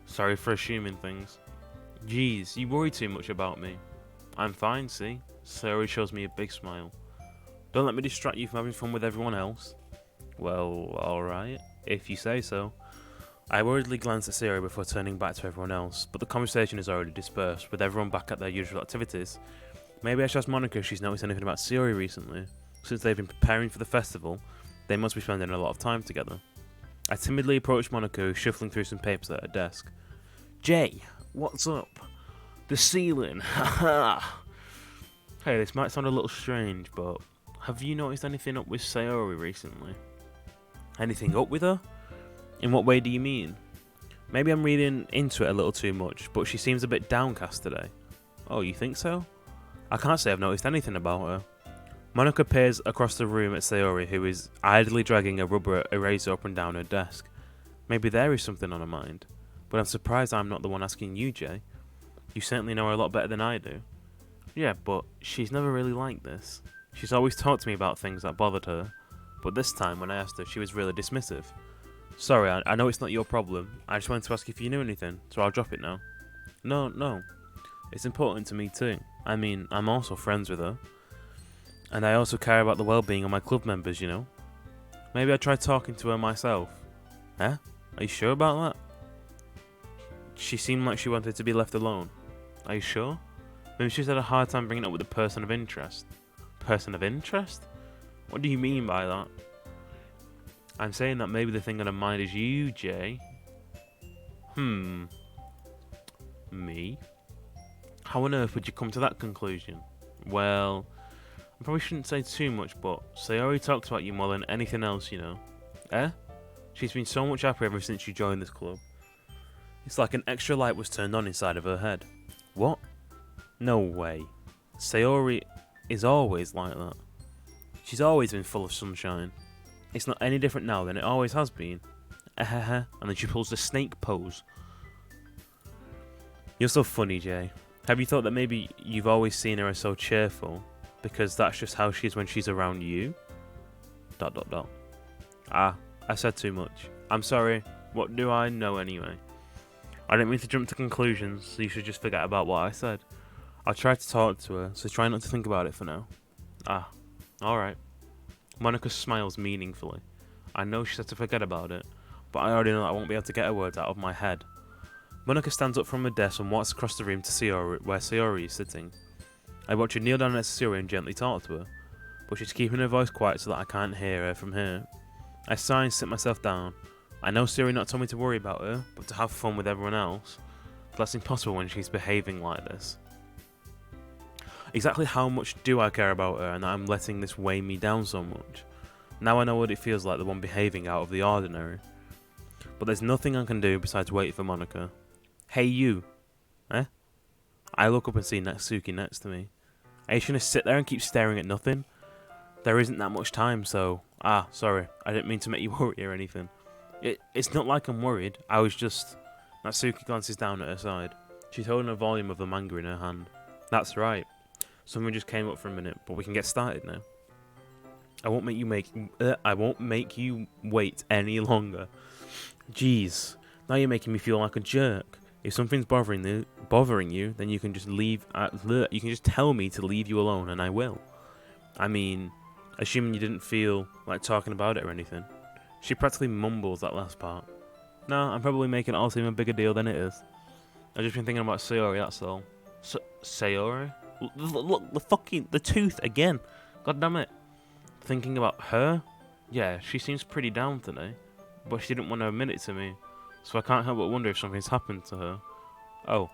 Sorry for assuming things. Jeez, you worry too much about me. I'm fine, see? Sayori shows me a big smile. Don't let me distract you from having fun with everyone else. Well, alright, if you say so. I worriedly glance at Sayori before turning back to everyone else, but the conversation is already dispersed, with everyone back at their usual activities. Maybe I should ask Monica if she's noticed anything about Sayori recently. Since they've been preparing for the festival, they must be spending a lot of time together. I timidly approach Monica, who's shuffling through some papers at her desk. Jay, what's up? The ceiling, haha! Hey, this might sound a little strange, but have you noticed anything up with Sayori recently? Anything up with her? In what way do you mean? Maybe I'm reading into it a little too much, but she seems a bit downcast today. Oh, you think so? I can't say I've noticed anything about her. Monica peers across the room at Sayori, who is idly dragging a rubber eraser up and down her desk. Maybe there is something on her mind. But I'm surprised I'm not the one asking you, Jay. You certainly know her a lot better than I do. Yeah, but she's never really like this. She's always talked to me about things that bothered her, but this time when I asked her, she was really dismissive. Sorry, I know it's not your problem. I just wanted to ask if you knew anything, so I'll drop it now. No. It's important to me too. I mean, I'm also friends with her. And I also care about the well-being of my club members, you know. Maybe I try talking to her myself. Are you sure about that? She seemed like she wanted to be left alone. Are you sure? Maybe she's had a hard time bringing it up with a person of interest. Person of interest? What do you mean by that? I'm saying that maybe the thing on her mind is you, Jay. Me? How on earth would you come to that conclusion? Well, I probably shouldn't say too much, but Sayori talks about you more than anything else, you know. Eh? She's been so much happier ever since you joined this club. It's like an extra light was turned on inside of her head. What? No way. Sayori is always like that. She's always been full of sunshine. It's not any different now than it always has been. And then she pulls the snake pose. You're so funny, Jay. Have you thought that maybe you've always seen her as so cheerful because that's just how she is when she's around you? ... Ah, I said too much. I'm sorry. What do I know anyway? I didn't mean to jump to conclusions, so you should just forget about what I said. I'll try to talk to her, so try not to think about it for now. Ah, alright. Monica smiles meaningfully. I know she said to forget about it, but I already know that I won't be able to get her words out of my head. Monica stands up from her desk and walks across the room to Sayori, where Sayori is sitting. I watch her kneel down next to Sayori and gently talk to her, but she's keeping her voice quiet so that I can't hear her from here. I sigh and sit myself down. I know Sayori not told me to worry about her, but to have fun with everyone else. But that's impossible when she's behaving like this. Exactly how much do I care about her and that I'm letting this weigh me down so much? Now I know what it feels like, the one behaving out of the ordinary. But there's nothing I can do besides wait for Monica. Hey you! Eh? I look up and see Natsuki next to me. Are you just gonna sit there and keep staring at nothing? There isn't that much time, so... Ah, sorry, I didn't mean to make you worry or anything. It's not like I'm worried, I was just... Natsuki glances down at her side. She's holding a volume of the manga in her hand. That's right. Someone just came up for a minute, but we can get started now. I won't make you wait any longer. Jeez, now you're making me feel like a jerk. If something's bothering you, then you can just leave. You can just tell me to leave you alone, and I will. I mean, assuming you didn't feel like talking about it or anything. She practically mumbles that last part. No, I'm probably making it all seem a bigger deal than it is. I've just been thinking about Sayori, that's all. Sayori? Look, the tooth again. God damn it. Thinking about her? Yeah, she seems pretty down today. But she didn't want to admit it to me. So I can't help but wonder if something's happened to her. Oh.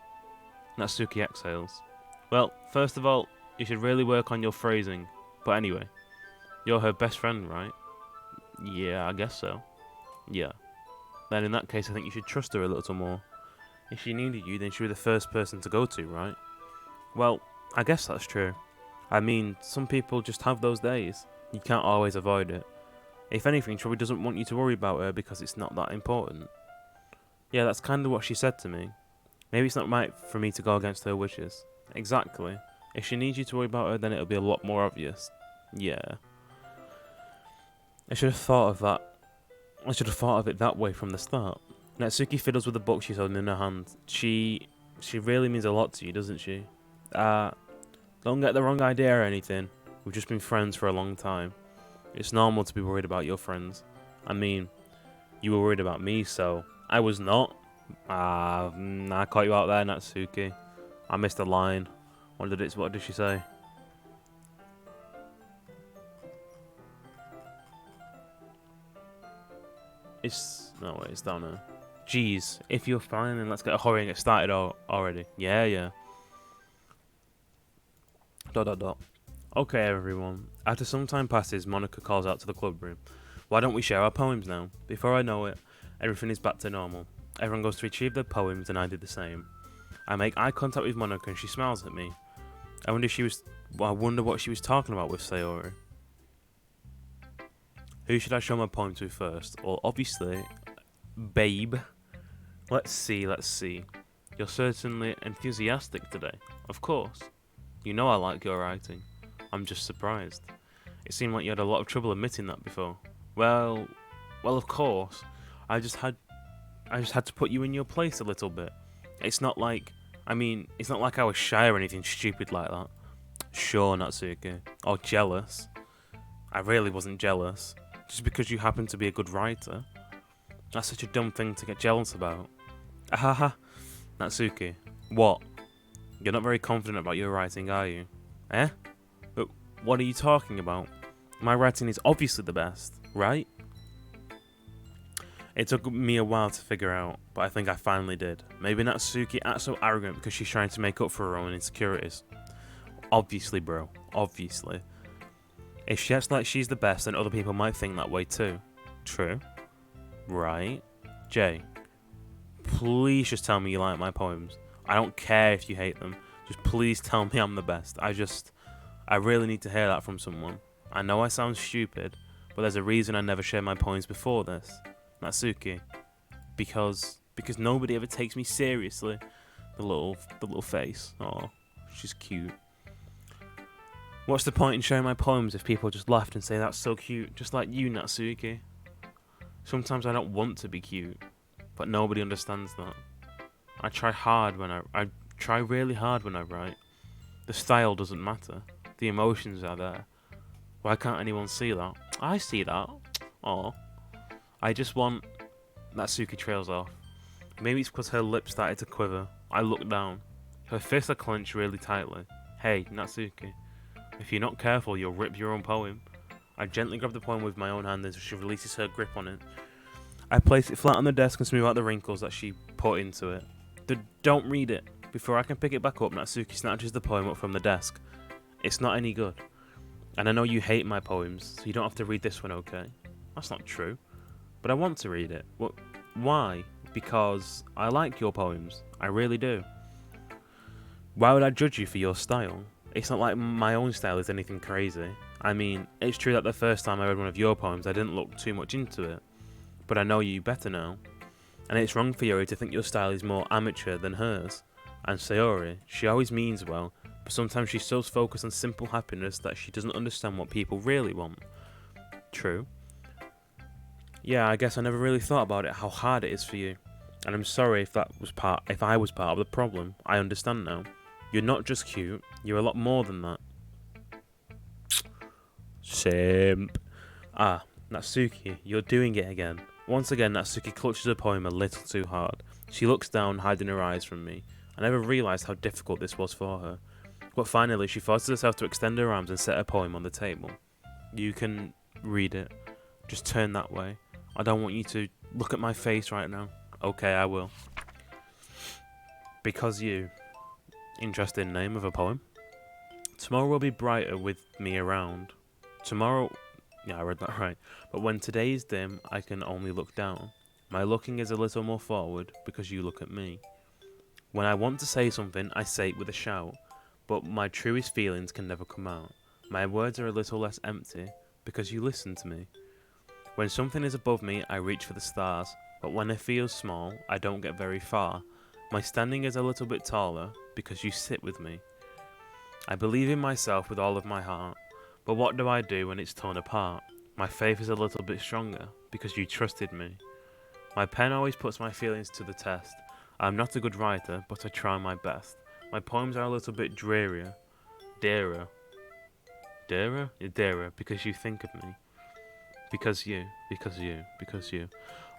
Natsuki exhales. Well, first of all, you should really work on your phrasing. But anyway, you're her best friend, right? Yeah, I guess so. Yeah. Then in that case, I think you should trust her a little more. If she needed you, then she was the first person to go to, right? Well, I guess that's true. I mean, some people just have those days. You can't always avoid it. If anything, she probably doesn't want you to worry about her because it's not that important. Yeah, that's kind of what she said to me. Maybe it's not right for me to go against her wishes. Exactly. If she needs you to worry about her, then it'll be a lot more obvious. Yeah. I should have thought of it that way from the start. Natsuki fiddles with the book she's holding in her hand. She really means a lot to you, doesn't she? Don't get the wrong idea or anything. We've just been friends for a long time. It's normal to be worried about your friends. I mean, you were worried about me, so... I was not. I caught you out there, Natsuki. I missed a line. What did she say? No, wait, it's down there. Jeez, if you're fine, then let's get a hurry and get started already. Yeah. ... Okay, everyone. After some time passes, Monica calls out to the club room. Why don't we share our poems now? Before I know it, everything is back to normal. Everyone goes to retrieve their poems, and I did the same. I make eye contact with Monica, and she smiles at me. I wonder what she was talking about with Sayori. Who should I show my poem to first? Well, obviously, babe. Let's see. You're certainly enthusiastic today. Of course. You know I like your writing. I'm just surprised. It seemed like you had a lot of trouble admitting that before. Well, of course. I just had to put you in your place a little bit. It's not like I was shy or anything stupid like that. Sure, Natsuki. Or jealous. I really wasn't jealous. Just because you happen to be a good writer. That's such a dumb thing to get jealous about. Ahaha. Natsuki. What? You're not very confident about your writing, are you? Eh? But what are you talking about? My writing is obviously the best, right? It took me a while to figure out, but I think I finally did. Maybe Natsuki acts so arrogant because she's trying to make up for her own insecurities. Obviously, bro. Obviously. If she acts like she's the best, then other people might think that way too. True. Right. Jay, please just tell me you like my poems. I don't care if you hate them. Just please tell me I'm the best. I really need to hear that from someone. I know I sound stupid, but there's a reason I never shared my poems before this. Natsuki. Because nobody ever takes me seriously. The little face. Oh, she's cute. What's the point in sharing my poems if people just laughed and say that's so cute, just like you, Natsuki? Sometimes I don't want to be cute, but nobody understands that. I try really hard when I write. The style doesn't matter. The emotions are there. Why can't anyone see that? I see that. Oh. I just want... Natsuki trails off. Maybe it's because her lips started to quiver. I look down. Her fists are clenched really tightly. Hey, Natsuki. If you're not careful, you'll rip your own poem. I gently grab the poem with my own hand as she releases her grip on it. I place it flat on the desk and smooth out the wrinkles that she put into it. Don't read it. Before I can pick it back up, Natsuki snatches the poem up from the desk. It's not any good. And I know you hate my poems, so you don't have to read this one, okay? That's not true. But I want to read it. Why? Because I like your poems. I really do. Why would I judge you for your style? It's not like my own style is anything crazy. I mean, it's true that the first time I read one of your poems, I didn't look too much into it. But I know you better now. And it's wrong for Yori to think your style is more amateur than hers. And Sayori, she always means well, but sometimes she's so focused on simple happiness that she doesn't understand what people really want. True. Yeah, I guess I never really thought about it, how hard it is for you. And I'm sorry if I was part of the problem. I understand now. You're not just cute, you're a lot more than that. Simp. Ah, Natsuki, you're doing it again. Once again, Natsuki clutches her poem a little too hard. She looks down, hiding her eyes from me. I never realised how difficult this was for her. But finally, she forces herself to extend her arms and set her poem on the table. You can read it. Just turn that way. I don't want you to look at my face right now. Okay, I will. Because you. Interesting name of a poem. Tomorrow will be brighter with me around. Tomorrow... Yeah, I read that right. But when today is dim, I can only look down. My looking is a little more forward because you look at me. When I want to say something, I say it with a shout. But my truest feelings can never come out. My words are a little less empty because you listen to me. When something is above me, I reach for the stars. But when it feels small, I don't get very far. My standing is a little bit taller because you sit with me. I believe in myself with all of my heart. But what do I do when it's torn apart? My faith is a little bit stronger because you trusted me. My pen always puts my feelings to the test. I'm not a good writer, but I try my best. My poems are a little bit drearier. Dearer. Dearer? Yeah, dearer, because you think of me. Because you.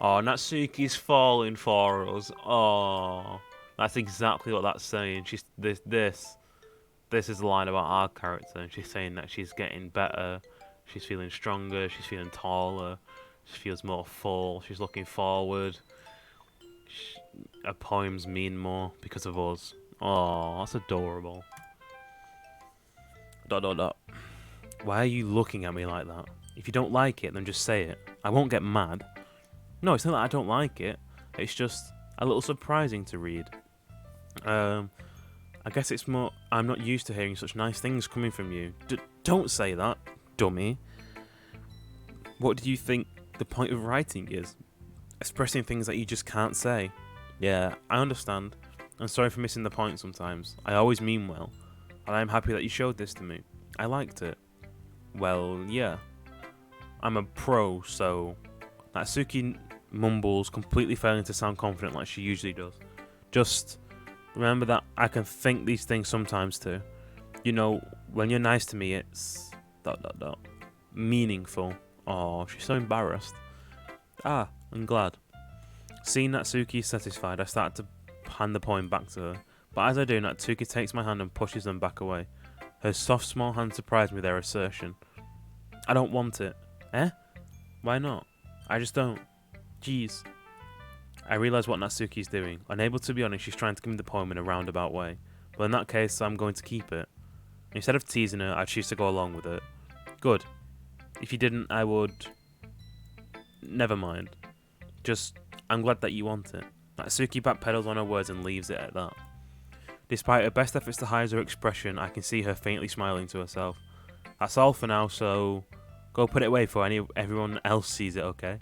Oh, Natsuki's falling for us. Oh, that's exactly what that's saying. This is a line about our character, and she's saying that she's getting better, she's feeling stronger, she's feeling taller, she feels more full, she's looking forward. Her poems mean more because of us. Oh, that's adorable. ... Why are you looking at me like that? If you don't like it, then just say it. I won't get mad. No, it's not that I don't like it. It's just a little surprising to read. I guess it's more... I'm not used to hearing such nice things coming from you. Don't say that, dummy. What do you think the point of writing is? Expressing things that you just can't say. Yeah, I understand. I'm sorry for missing the point sometimes. I always mean well. And I'm happy that you showed this to me. I liked it. Well, yeah. I'm a pro, so... Natsuki mumbles, completely failing to sound confident like she usually does. Just remember that I can think these things sometimes too. You know, when you're nice to me, it's... ... meaningful. Oh, she's so embarrassed. Ah, I'm glad. Seeing Natsuki satisfied, I started to hand the poem back to her, But as I do, Natsuki takes my hand and pushes them back away. Her soft, small hand surprised me with their assertion. I don't want it. Eh? Why not? I just don't. Jeez. I realise what Natsuki's doing. Unable to be honest, she's trying to give me the poem in a roundabout way. Well, in that case, I'm going to keep it. Instead of teasing her, I choose to go along with it. Good. If you didn't, I would... Never mind. Just, I'm glad that you want it. Natsuki backpedals on her words and leaves it at that. Despite her best efforts to hide her expression, I can see her faintly smiling to herself. That's all for now, so... Go put it away before everyone else sees it, okay?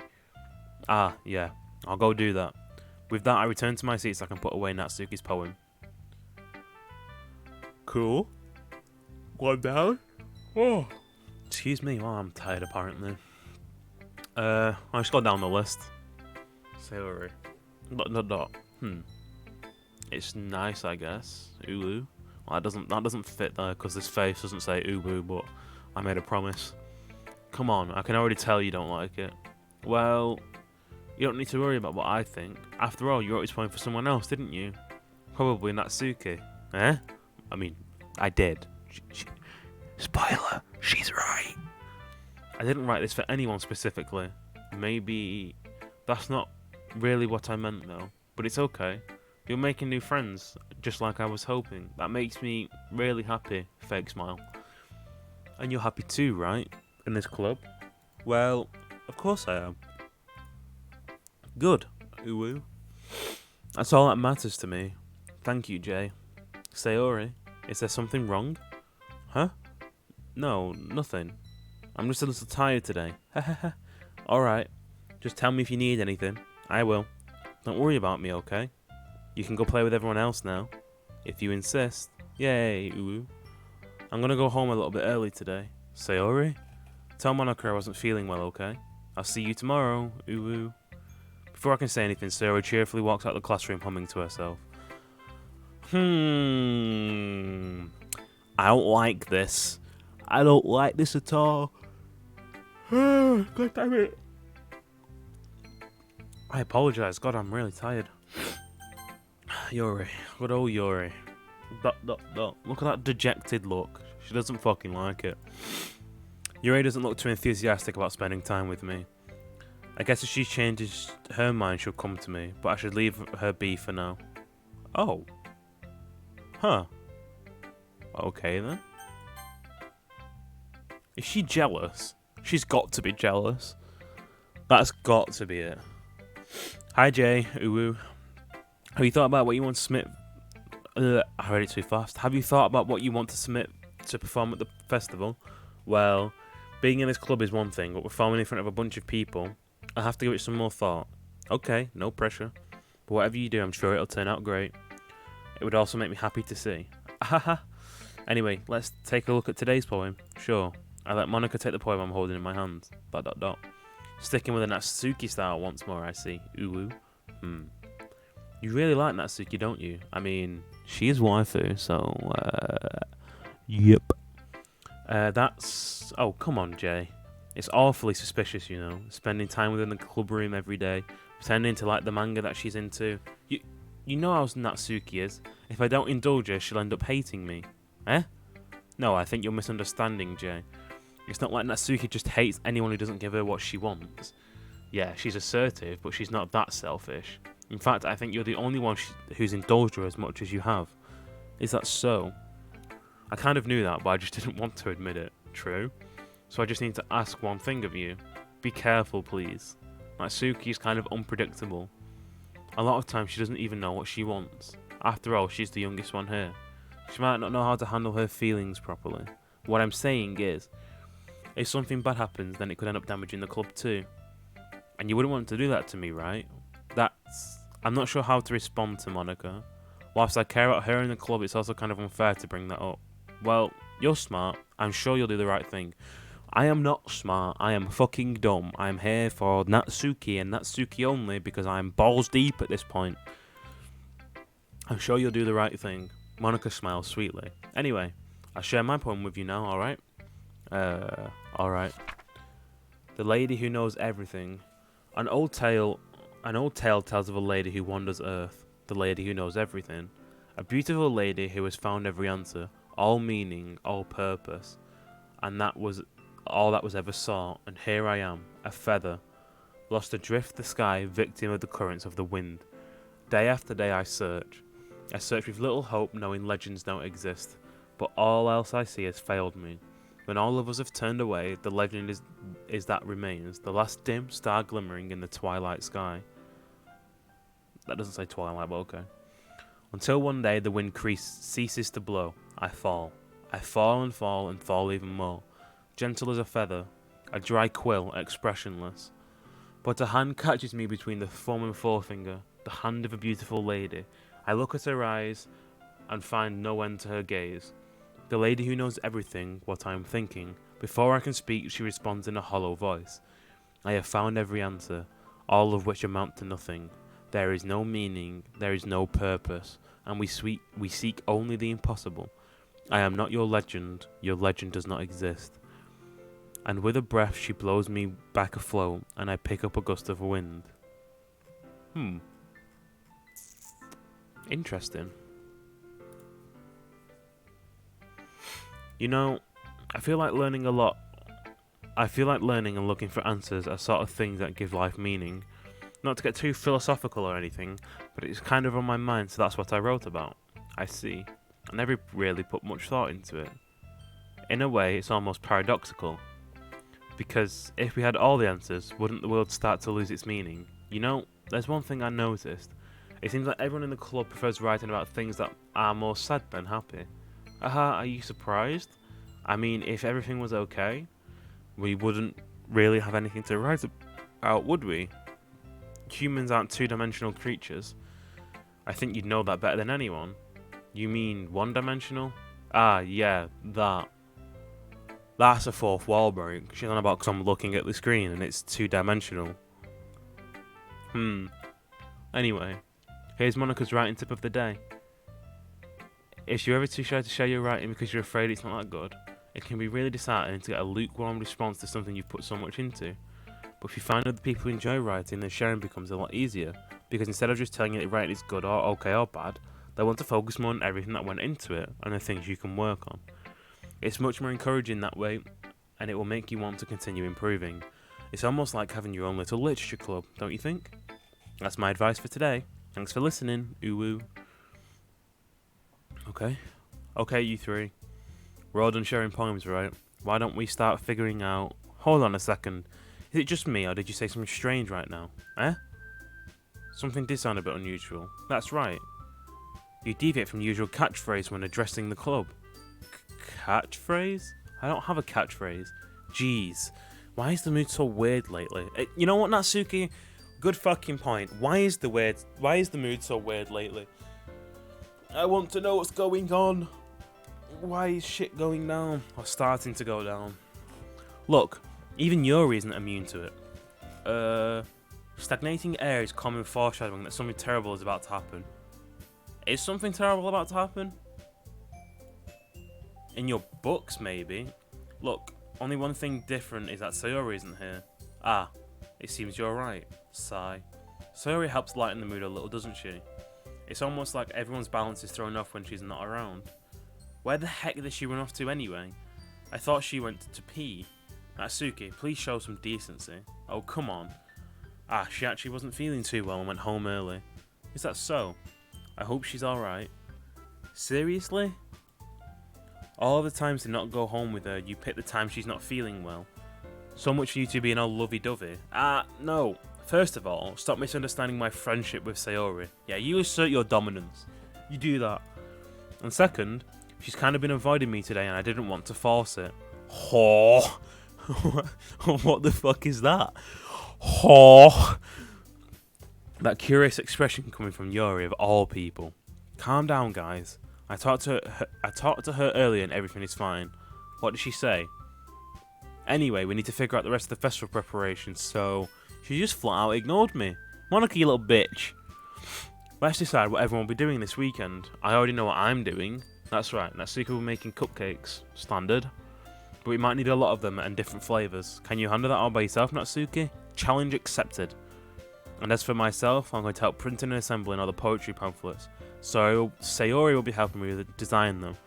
Ah, yeah. I'll go do that. With that, I return to my seat so I can put away Natsuki's poem. Cool. One down. Oh. Excuse me, well, I'm tired apparently. I just go down the list. Sorry. Dot. It's nice, I guess. Ulu. Well, that doesn't fit there because this face doesn't say Ubu, but I made a promise. Come on, I can already tell you don't like it. Well, you don't need to worry about what I think. After all, you wrote this poem for someone else, didn't you? Probably Natsuki. Eh? I mean, I did. Spoiler, she's right. I didn't write this for anyone specifically. Maybe that's not really what I meant though. But it's okay. You're making new friends, just like I was hoping. That makes me really happy. Fake smile. And you're happy too, right? In this club? Well, of course I am. Good. Uwu. That's all that matters to me. Thank you, Jay. Sayori, is there something wrong? Huh? No, nothing. I'm just a little tired today. Hahaha. Alright. Just tell me if you need anything. I will. Don't worry about me, okay? You can go play with everyone else now. If you insist. Yay, Uwu. I'm gonna go home a little bit early today. Sayori? Tell Monaco I wasn't feeling well, okay? I'll see you tomorrow, Uwu. Before I can say anything, Sayori cheerfully walks out of the classroom humming to herself. I don't like this. I don't like this at all. God damn it. I apologise. God, I'm really tired. Yuri. Good old Yuri. Look at that dejected look. She doesn't fucking like it. Yuri doesn't look too enthusiastic about spending time with me. I guess if she changes her mind, she'll come to me, but I should leave her be for now. Oh. Huh. Okay then. Is she jealous? She's got to be jealous. That's got to be it. Hi Jay, Uwu. Have you thought about what you want to submit? I read it too fast. Have you thought about what you want to submit to perform at the festival? Well, being in this club is one thing, but performing in front of a bunch of people, I'll have to give it some more thought. Okay, no pressure. But whatever you do, I'm sure it'll turn out great. It would also make me happy to see. Ahaha. Anyway, let's take a look at today's poem. Sure. I let Monaco take the poem I'm holding in my hand. ... Sticking with the Natsuki style once more, I see. Uwu. You really like Natsuki, don't you? I mean, she is waifu, so, yep. That's... Oh, come on, Jay. It's awfully suspicious, you know. Spending time within the club room every day. Pretending to like the manga that she's into. You know how Natsuki is. If I don't indulge her, she'll end up hating me. Eh? No, I think you're misunderstanding, Jay. It's not like Natsuki just hates anyone who doesn't give her what she wants. Yeah, she's assertive, but she's not that selfish. In fact, I think you're the only one who's indulged her as much as you have. Is that so? I kind of knew that, but I just didn't want to admit it. True. So I just need to ask one thing of you. Be careful, please. Natsuki's kind of unpredictable. A lot of times she doesn't even know what she wants. After all, she's the youngest one here. She might not know how to handle her feelings properly. What I'm saying is, if something bad happens, then it could end up damaging the club too. And you wouldn't want to do that to me, right? I'm not sure how to respond to Monaco. Whilst I care about her and the club, it's also kind of unfair to bring that up. Well, you're smart. I'm sure you'll do the right thing. I am not smart. I am fucking dumb. I'm here for Natsuki and Natsuki only because I'm balls deep at this point. I'm sure you'll do the right thing. Monaco smiles sweetly. Anyway, I'll share my poem with you now, alright? Alright. The Lady Who Knows Everything. An old tale tells of a lady who wanders Earth, the lady who knows everything. A beautiful lady who has found every answer, all meaning, all purpose. And that was all that was ever sought, and here I am, a feather, lost adrift the sky, victim of the currents of the wind. Day after day I search. I search with little hope, knowing legends don't exist, but all else I see has failed me. When all of us have turned away, the legend is that remains, the last dim star glimmering in the twilight sky. That doesn't say twilight, but okay. Until one day the wind ceases to blow, I fall. I fall and fall and fall even more, gentle as a feather, a dry quill, expressionless. But a hand catches me between the thumb and forefinger, the hand of a beautiful lady. I look at her eyes and find no end to her gaze. The lady who knows everything, what I am thinking. Before I can speak, she responds in a hollow voice. I have found every answer, all of which amount to nothing. There is no meaning, there is no purpose, and we seek only the impossible. I am not your legend does not exist. And with a breath she blows me back afloat, and I pick up a gust of wind. Interesting. You know, I feel like learning a lot. I feel like learning and looking for answers are sort of things that give life meaning. Not to get too philosophical or anything, but it's kind of on my mind, so that's what I wrote about. I see. I never really put much thought into it. In a way, it's almost paradoxical. Because if we had all the answers, wouldn't the world start to lose its meaning? You know, there's one thing I noticed. It seems like everyone in the club prefers writing about things that are more sad than happy. Are you surprised? I mean, if everything was okay, we wouldn't really have anything to write about, would we? Humans aren't two-dimensional creatures. I think you'd know that better than anyone. You mean one-dimensional? Ah, yeah, that. That's a fourth wall break. She's on about because I'm looking at the screen and it's two-dimensional. Anyway, here's Monica's writing tip of the day. If you're ever too shy to share your writing because you're afraid it's not that good, it can be really disheartening to get a lukewarm response to something you've put so much into. But if you find other people who enjoy writing, then sharing becomes a lot easier, because instead of just telling you that writing is good or okay or bad, they want to focus more on everything that went into it and the things you can work on. It's much more encouraging that way, and it will make you want to continue improving. It's almost like having your own little literature club, don't you think? That's my advice for today. Thanks for listening, uwu. Okay, you three. We're all done sharing poems, right? Why don't we start figuring out... Hold on a second. Is it just me, or did you say something strange right now? Something did sound a bit unusual. That's right. You deviate from the usual catchphrase when addressing the club. Catchphrase? I don't have a catchphrase. Jeez. Why is the mood so weird lately? You know what, Natsuki? Good fucking point. Why is the mood so weird lately? I want to know what's going on. Why is shit going down? Or starting to go down? Look, even Yuri isn't immune to it. Stagnating air is common foreshadowing that something terrible is about to happen. Is something terrible about to happen? In your books, maybe. Look, only one thing different is that Sayori isn't here. It seems you're right. Sigh. Sayori helps lighten the mood a little, doesn't she? It's almost like everyone's balance is thrown off when she's not around. Where the heck did she run off to anyway? I thought she went to pee. Natsuki, please show some decency. Oh, come on. She actually wasn't feeling too well and went home early. Is that so? I hope she's alright. Seriously? All the times to not go home with her, you pick the time she's not feeling well. So much for you two being all lovey-dovey. No. First of all, stop misunderstanding my friendship with Sayori. Yeah, you assert your dominance. You do that. And second, she's kind of been avoiding me today and I didn't want to force it. What the fuck is that? That curious expression coming from Yuri of all people. Calm down, guys. I talked to her earlier and everything is fine. What did she say? Anyway, we need to figure out the rest of the festival preparations, so... She just flat out ignored me. Monica, you little bitch. Let's decide what everyone will be doing this weekend. I already know what I'm doing. That's right, Natsuki will be making cupcakes. Standard. But we might need a lot of them and different flavours. Can you handle that all by yourself, Natsuki? Challenge accepted. And as for myself, I'm going to help printing and assembling all the poetry pamphlets. So Sayori will be helping me with design them.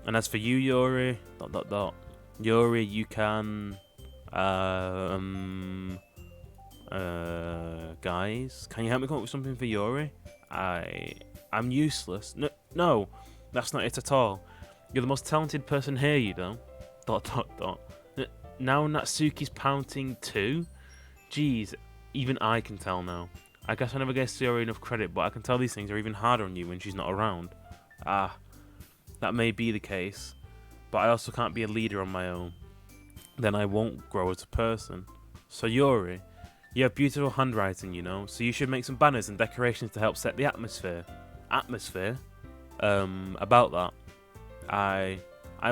And as for you, Yuri, Yuri, you can, guys, can you help me come up with something for Yuri? I'm useless. No, that's not it at all. You're the most talented person here, you know. Now Natsuki's pouting too? Jeez, even I can tell now. I guess I never gave Sayori enough credit, but I can tell these things are even harder on you when she's not around. That may be the case, but I also can't be a leader on my own. Then I won't grow as a person. So Yuri, you have beautiful handwriting, you know, so you should make some banners and decorations to help set the atmosphere. About that. I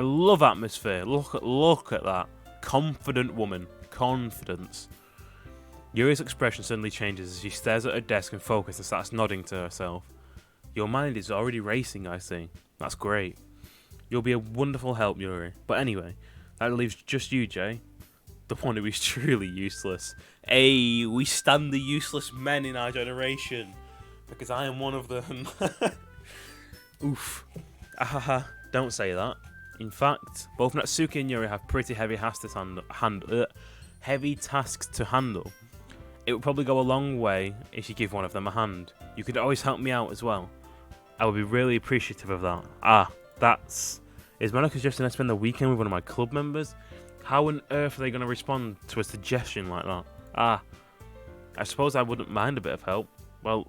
love atmosphere. Look at that. Confident woman. Confidence. Yuri's expression suddenly changes as she stares at her desk and focuses and starts nodding to herself. Your mind is already racing, I see. That's great. You'll be a wonderful help, Yuri. But anyway, that leaves just you, Jay. The one who is truly useless. Hey, we stand the useless men in our generation. Because I am one of them. Oof. Ahaha, don't say that. In fact, both Natsuki and Yuri have pretty heavy tasks to handle. It would probably go a long way if you give one of them a hand. You could always help me out as well. I would be really appreciative of that. Is Monica suggesting I spend the weekend with one of my club members? How on earth are they going to respond to a suggestion like that? I suppose I wouldn't mind a bit of help. Well,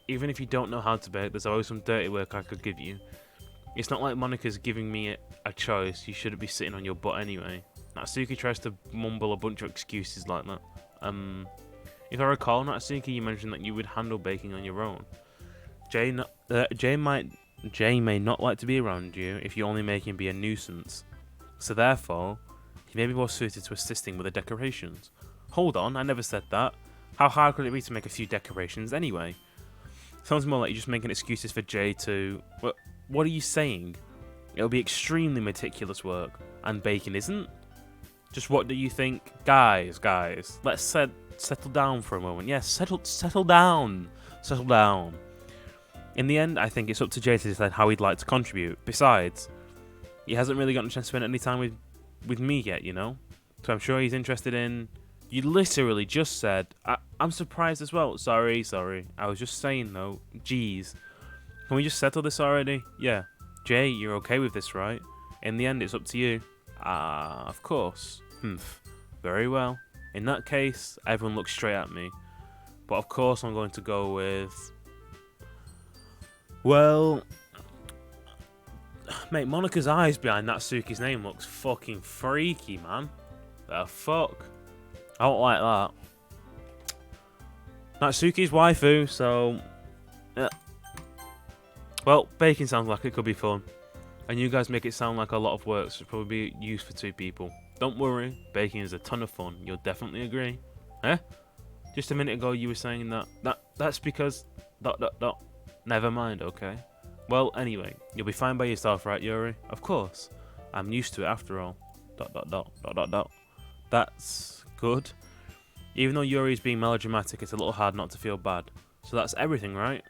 even if you don't know how to bake, there's always some dirty work I could give you. It's not like Monica's giving me a choice. You shouldn't be sitting on your butt anyway. Natsuki tries to mumble a bunch of excuses like that. If I recall, Natsuki, you mentioned that you would handle baking on your own. Jay may not like to be around you if you only make him be a nuisance. So therefore, he may be more suited to assisting with the decorations. Hold on, I never said that. How hard could it be to make a few decorations anyway? Sounds more like you're just making excuses for Jay to... What are you saying? It'll be extremely meticulous work, and baking isn't? Just what do you think? Guys, let's settle down for a moment. Yes, settle down. Settle down. In the end, I think it's up to Jay to decide how he'd like to contribute. Besides, he hasn't really gotten a chance to spend any time with me yet, you know? So I'm sure he's interested in... You literally just said... I'm surprised as well. Sorry. I was just saying, though. Jeez. Can we just settle this already? Yeah. Jay, you're okay with this, right? In the end, it's up to you. Of course. Very well. In that case, everyone looks straight at me. But of course, I'm going to go with... Well... Mate, Monica's eyes behind Natsuki's name looks fucking freaky, man. The fuck? I don't like that. Natsuki's waifu, so... Yeah. Well, baking sounds like it could be fun. And you guys make it sound like a lot of work, so it'll probably be used for 2 people. Don't worry, baking is a ton of fun. You'll definitely agree. Eh? Just a minute ago you were saying that's because... Never mind, okay? Well, anyway, you'll be fine by yourself, right, Yuri? Of course. I'm used to it after all. ... That's good. Even though Yuri's being melodramatic, it's a little hard not to feel bad. So that's everything, right?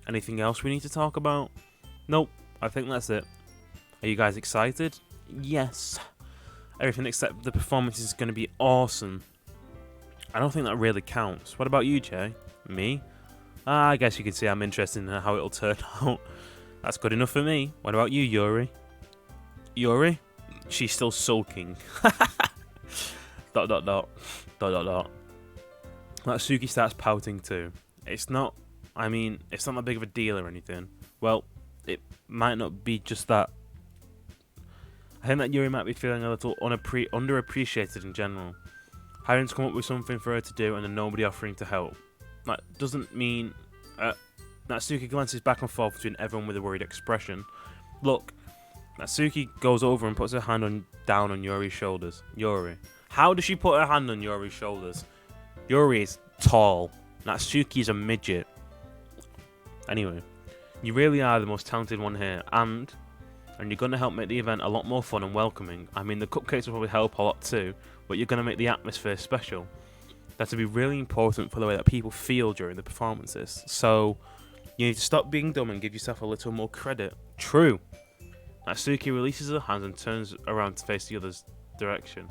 Anything else we need to talk about? Nope, I think that's it. Are you guys excited? Yes. Everything except the performance is going to be awesome. I don't think that really counts. What about you, Jay? Me? I guess you can see I'm interested in how it'll turn out. That's good enough for me. What about you, Yuri? Yuri? She's still sulking. ... Natsuki starts pouting too. It's not that big of a deal or anything. Well, it might not be just that. I think that Yuri might be feeling a little underappreciated in general. Having to come up with something for her to do and then nobody offering to help. That doesn't mean... Natsuki glances back and forth between everyone with a worried expression. Look, Natsuki goes over and puts her hand down on Yuri's shoulders. Yuri. How does she put her hand on Yuri's shoulders? Yuri is tall. Natsuki's a midget. Anyway, you really are the most talented one here, and you're going to help make the event a lot more fun and welcoming. I mean, the cupcakes will probably help a lot too, but you're going to make the atmosphere special. That's to be really important for the way that people feel during the performances. So you need to stop being dumb and give yourself a little more credit. True. Natsuki releases her hands and turns around to face the other's direction.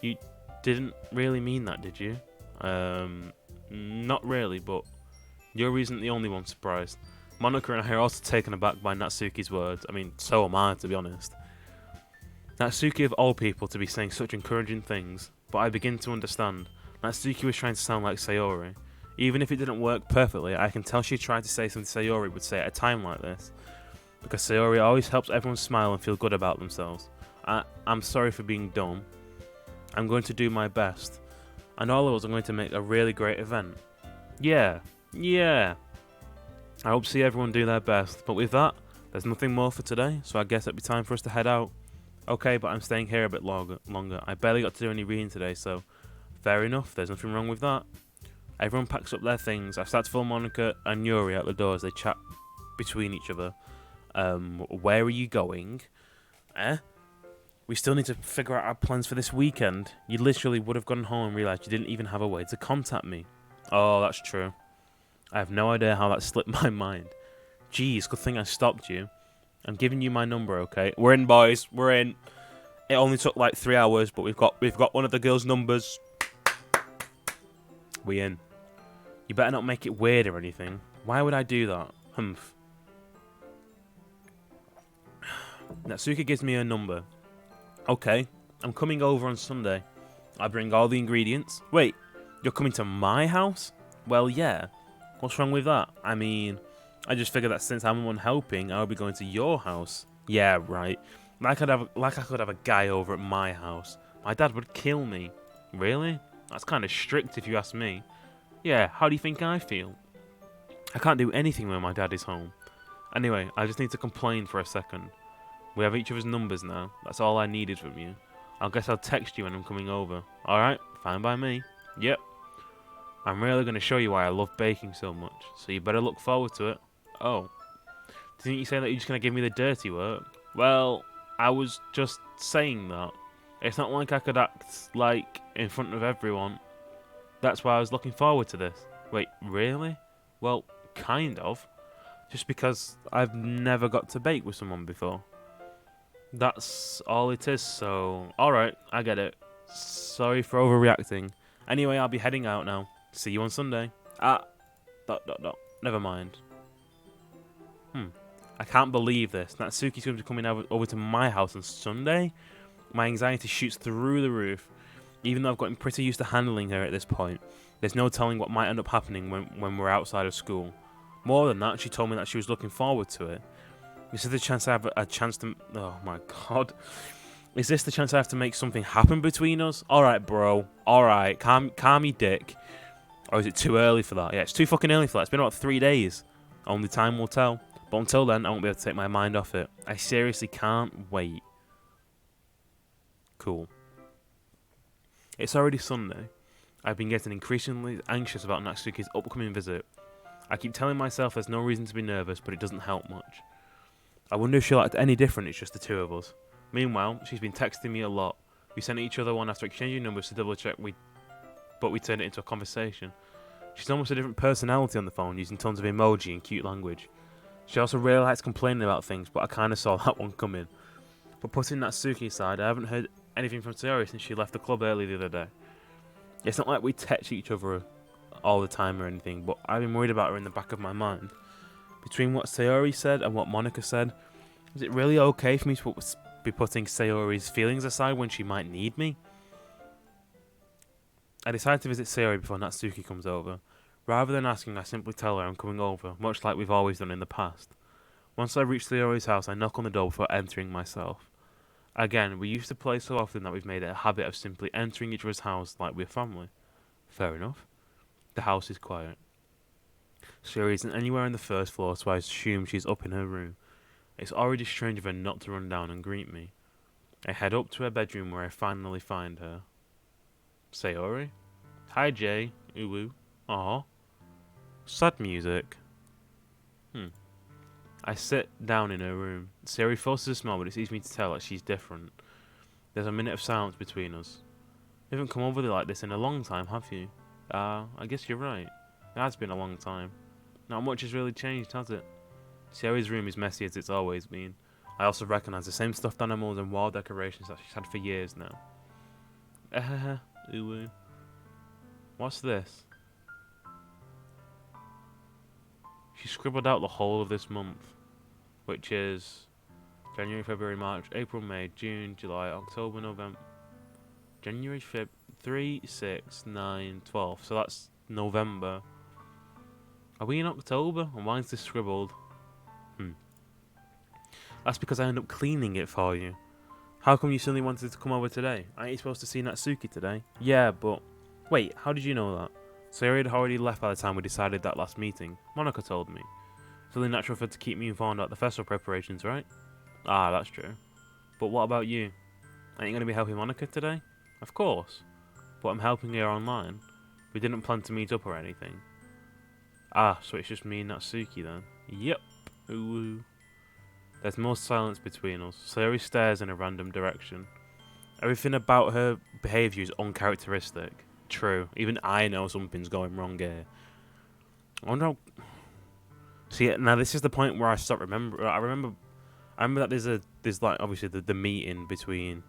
You didn't really mean that, did you? Not really, but Yuri isn't the only one surprised. Monica and I are also taken aback by Natsuki's words. I mean, so am I, to be honest. Natsuki of all people to be saying such encouraging things, but I begin to understand. Natsuki was trying to sound like Sayori. Even if it didn't work perfectly, I can tell she tried to say something Sayori would say at a time like this. Because Sayori always helps everyone smile and feel good about themselves. I'm sorry for being dumb. I'm going to do my best. And all of us are going to make a really great event. Yeah. I hope to see everyone do their best. But with that, there's nothing more for today, so I guess it'll be time for us to head out. Okay, but I'm staying here a bit longer. I barely got to do any reading today, so fair enough, there's nothing wrong with that. Everyone packs up their things. I start to film Monica and Yuri out the door as they chat between each other. Where are you going? We still need to figure out our plans for this weekend. You literally would have gone home and realised you didn't even have a way to contact me. Oh, that's true. I have no idea how that slipped my mind. Jeez, good thing I stopped you. I'm giving you my number, okay? We're in, boys. We're in. It only took like 3 hours, but we've got one of the girls' numbers. We in. You better not make it weird or anything. Why would I do that? Humph. Natsuki gives me her number. Okay, I'm coming over on Sunday. I bring all the ingredients. Wait, you're coming to my house? Well, yeah. What's wrong with that? I mean, I just figured that since I'm the one helping, I'll be going to your house. Yeah, right. Like I could have a guy over at my house. My dad would kill me. Really? That's kind of strict if you ask me. Yeah, how do you think I feel? I can't do anything when my dad is home. Anyway, I just need to complain for a second. We have each other's numbers now. That's all I needed from you. I guess I'll text you when I'm coming over. Alright, fine by me. Yep. I'm really going to show you why I love baking so much, so you better look forward to it. Oh. Didn't you say that you're just going to give me the dirty work? Well, I was just saying that. It's not like I could act, like, in front of everyone. That's why I was looking forward to this. Wait, really? Well, kind of. Just because I've never got to bake with someone before. That's all it is, so... Alright, I get it. Sorry for overreacting. Anyway, I'll be heading out now. See you on Sunday. Never mind. I can't believe this. Natsuki's going to be coming over to my house on Sunday? My anxiety shoots through the roof. Even though I've gotten pretty used to handling her at this point, there's no telling what might end up happening when we're outside of school. More than that, she told me that she was looking forward to it. Is this the chance I have a chance to... Oh my god. Is this the chance I have to make something happen between us? Alright, bro. Alright. Calm me dick. Or is it too early for that? Yeah, it's too fucking early for that. It's been about 3 days. Only time will tell. But until then, I won't be able to take my mind off it. I seriously can't wait. Cool. It's already Sunday. I've been getting increasingly anxious about Natsuki's upcoming visit. I keep telling myself there's no reason to be nervous, but it doesn't help much. I wonder if she'll act any different, it's just the two of us. Meanwhile, she's been texting me a lot. We sent each other one after exchanging numbers to double check, but we turned it into a conversation. She's almost a different personality on the phone, using tons of emoji and cute language. She also really likes complaining about things, but I kind of saw that one coming. But putting Natsuki aside, I haven't heard anything from Sayori since she left the club early the other day. It's not like we text each other all the time or anything, but I've been worried about her in the back of my mind. Between what Sayori said and what Monica said, is it really okay for me to be putting Sayori's feelings aside when she might need me? I decide to visit Sayori before Natsuki comes over. Rather than asking, I simply tell her I'm coming over, much like we've always done in the past. Once I reach Sayori's house, I knock on the door before entering myself. Again, we used to play so often that we've made it a habit of simply entering each other's house like we're family. Fair enough. The house is quiet. Sayori isn't anywhere on the first floor, so I assume she's up in her room. It's already strange of her not to run down and greet me. I head up to her bedroom where I finally find her. Sayori? Hi, Jay. Uwu. Aw. Sad music. I sit down in her room. Sayori forces a smile, but it's easy for me to tell that she's different. There's a minute of silence between us. You haven't come over there like this in a long time, have you? I guess you're right. It has been a long time. Not much has really changed, has it? Sierra's room is messy as it's always been. I also recognise the same stuffed animals and wall decorations that she's had for years now. Ooh. What's this? She scribbled out the whole of this month, which is January, February, March, April, May, June, July, October, November. January, Feb, 3, 6, 9, 12. So that's November. Are we in October? And why is this scribbled? That's because I ended up cleaning it for you. How come you suddenly wanted to come over today? Aren't you supposed to see Natsuki today? Yeah, but... Wait, how did you know that? Sayori had already left by the time we decided that last meeting. Monica told me. It's only natural for her to keep me informed about the festival preparations, right? Ah, that's true. But what about you? Ain't you going to be helping Monica today? Of course. But I'm helping her online. We didn't plan to meet up or anything. Ah, so it's just me and Natsuki then? Yep. Ooh. There's more silence between us. Sayori stares in a random direction. Everything about her behaviour is uncharacteristic. True. Even I know something's going wrong here. I wonder how... See, now this is the point where I start remembering. I remember that there's like obviously the meeting between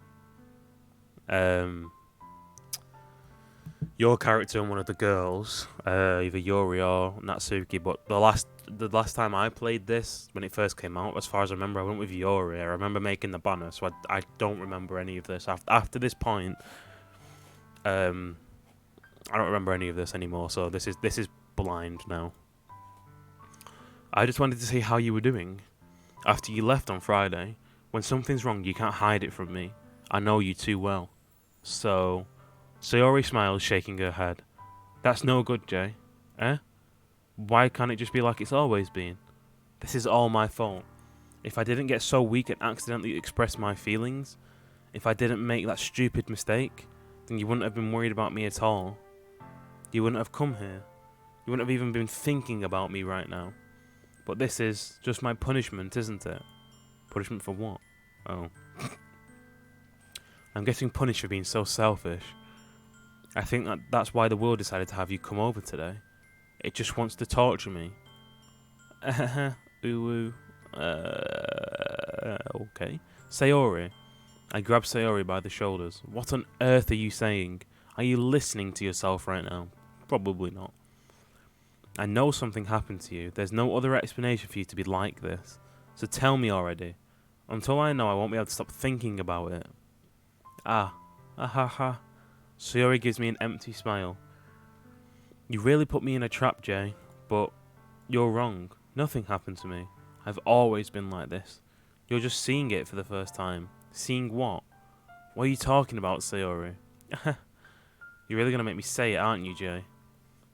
your character and one of the girls, either Yuri or Natsuki. But the last time I played this, when it first came out, as far as I remember, I went with Yuri. I remember making the banner, so I don't remember any of this. After this point, I don't remember any of this anymore. So this is blind now. I just wanted to see how you were doing. After you left on Friday, when something's wrong, you can't hide it from me. I know you too well. So, Sayori smiles, shaking her head. That's no good, Jay. Eh? Why can't it just be like it's always been? This is all my fault. If I didn't get so weak and accidentally express my feelings, if I didn't make that stupid mistake, then you wouldn't have been worried about me at all. You wouldn't have come here. You wouldn't have even been thinking about me right now. But this is just my punishment, isn't it? Punishment for what? Oh. I'm getting punished for being so selfish. I think that's why the world decided to have you come over today. It just wants to torture me. Ooh. Okay. Sayori. I grab Sayori by the shoulders. What on earth are you saying? Are you listening to yourself right now? Probably not. I know something happened to you. There's no other explanation for you to be like this. So tell me already. Until I know, I won't be able to stop thinking about it. Ah. Ahaha. Sayori gives me an empty smile. You really put me in a trap, Jay. But you're wrong. Nothing happened to me. I've always been like this. You're just seeing it for the first time. Seeing what? What are you talking about, Sayori? You're really going to make me say it, aren't you, Jay?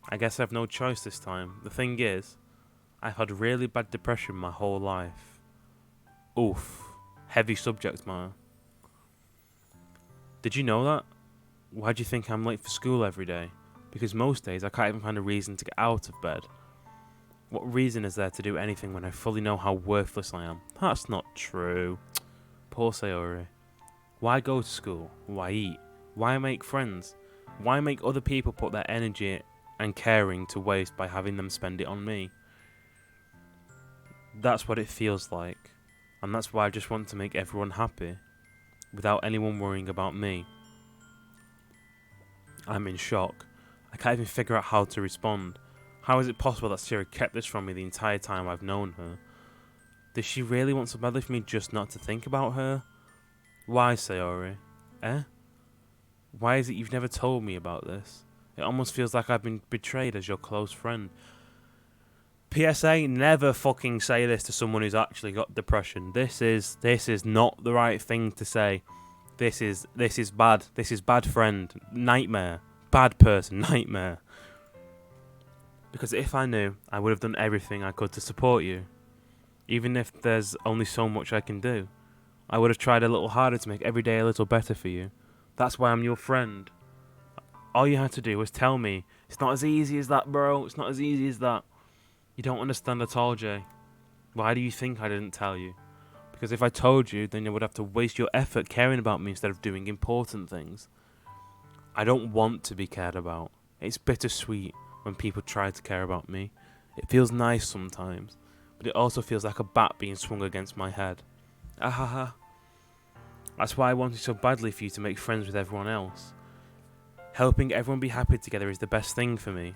I guess I have no choice this time. The thing is, I've had really bad depression my whole life. Oof. Heavy subject, man. Did you know that? Why do you think I'm late for school every day? Because most days I can't even find a reason to get out of bed. What reason is there to do anything when I fully know how worthless I am? That's not true. Poor Sayori. Why go to school? Why eat? Why make friends? Why make other people put their energy and caring to waste by having them spend it on me? That's what it feels like. And that's why I just want to make everyone happy. Without anyone worrying about me. I'm in shock. I can't even figure out how to respond. How is it possible that Sierra kept this from me the entire time I've known her? Does she really want so badly for me just not to think about her? Why, Sayori? Eh? Why is it you've never told me about this? It almost feels like I've been betrayed as your close friend. PSA, never fucking say this to someone who's actually got depression. This is not the right thing to say. This is bad. This is bad friend. Nightmare. Bad person. Nightmare. Because if I knew, I would have done everything I could to support you. Even if there's only so much I can do. I would have tried a little harder to make every day a little better for you. That's why I'm your friend. All you had to do was tell me. It's not as easy as that, bro. It's not as easy as that. You don't understand at all, Jay. Why do you think I didn't tell you? Because if I told you, then you would have to waste your effort caring about me instead of doing important things. I don't want to be cared about. It's bittersweet when people try to care about me. It feels nice sometimes, but it also feels like a bat being swung against my head. Ahaha. That's why I wanted so badly for you to make friends with everyone else. Helping everyone be happy together is the best thing for me.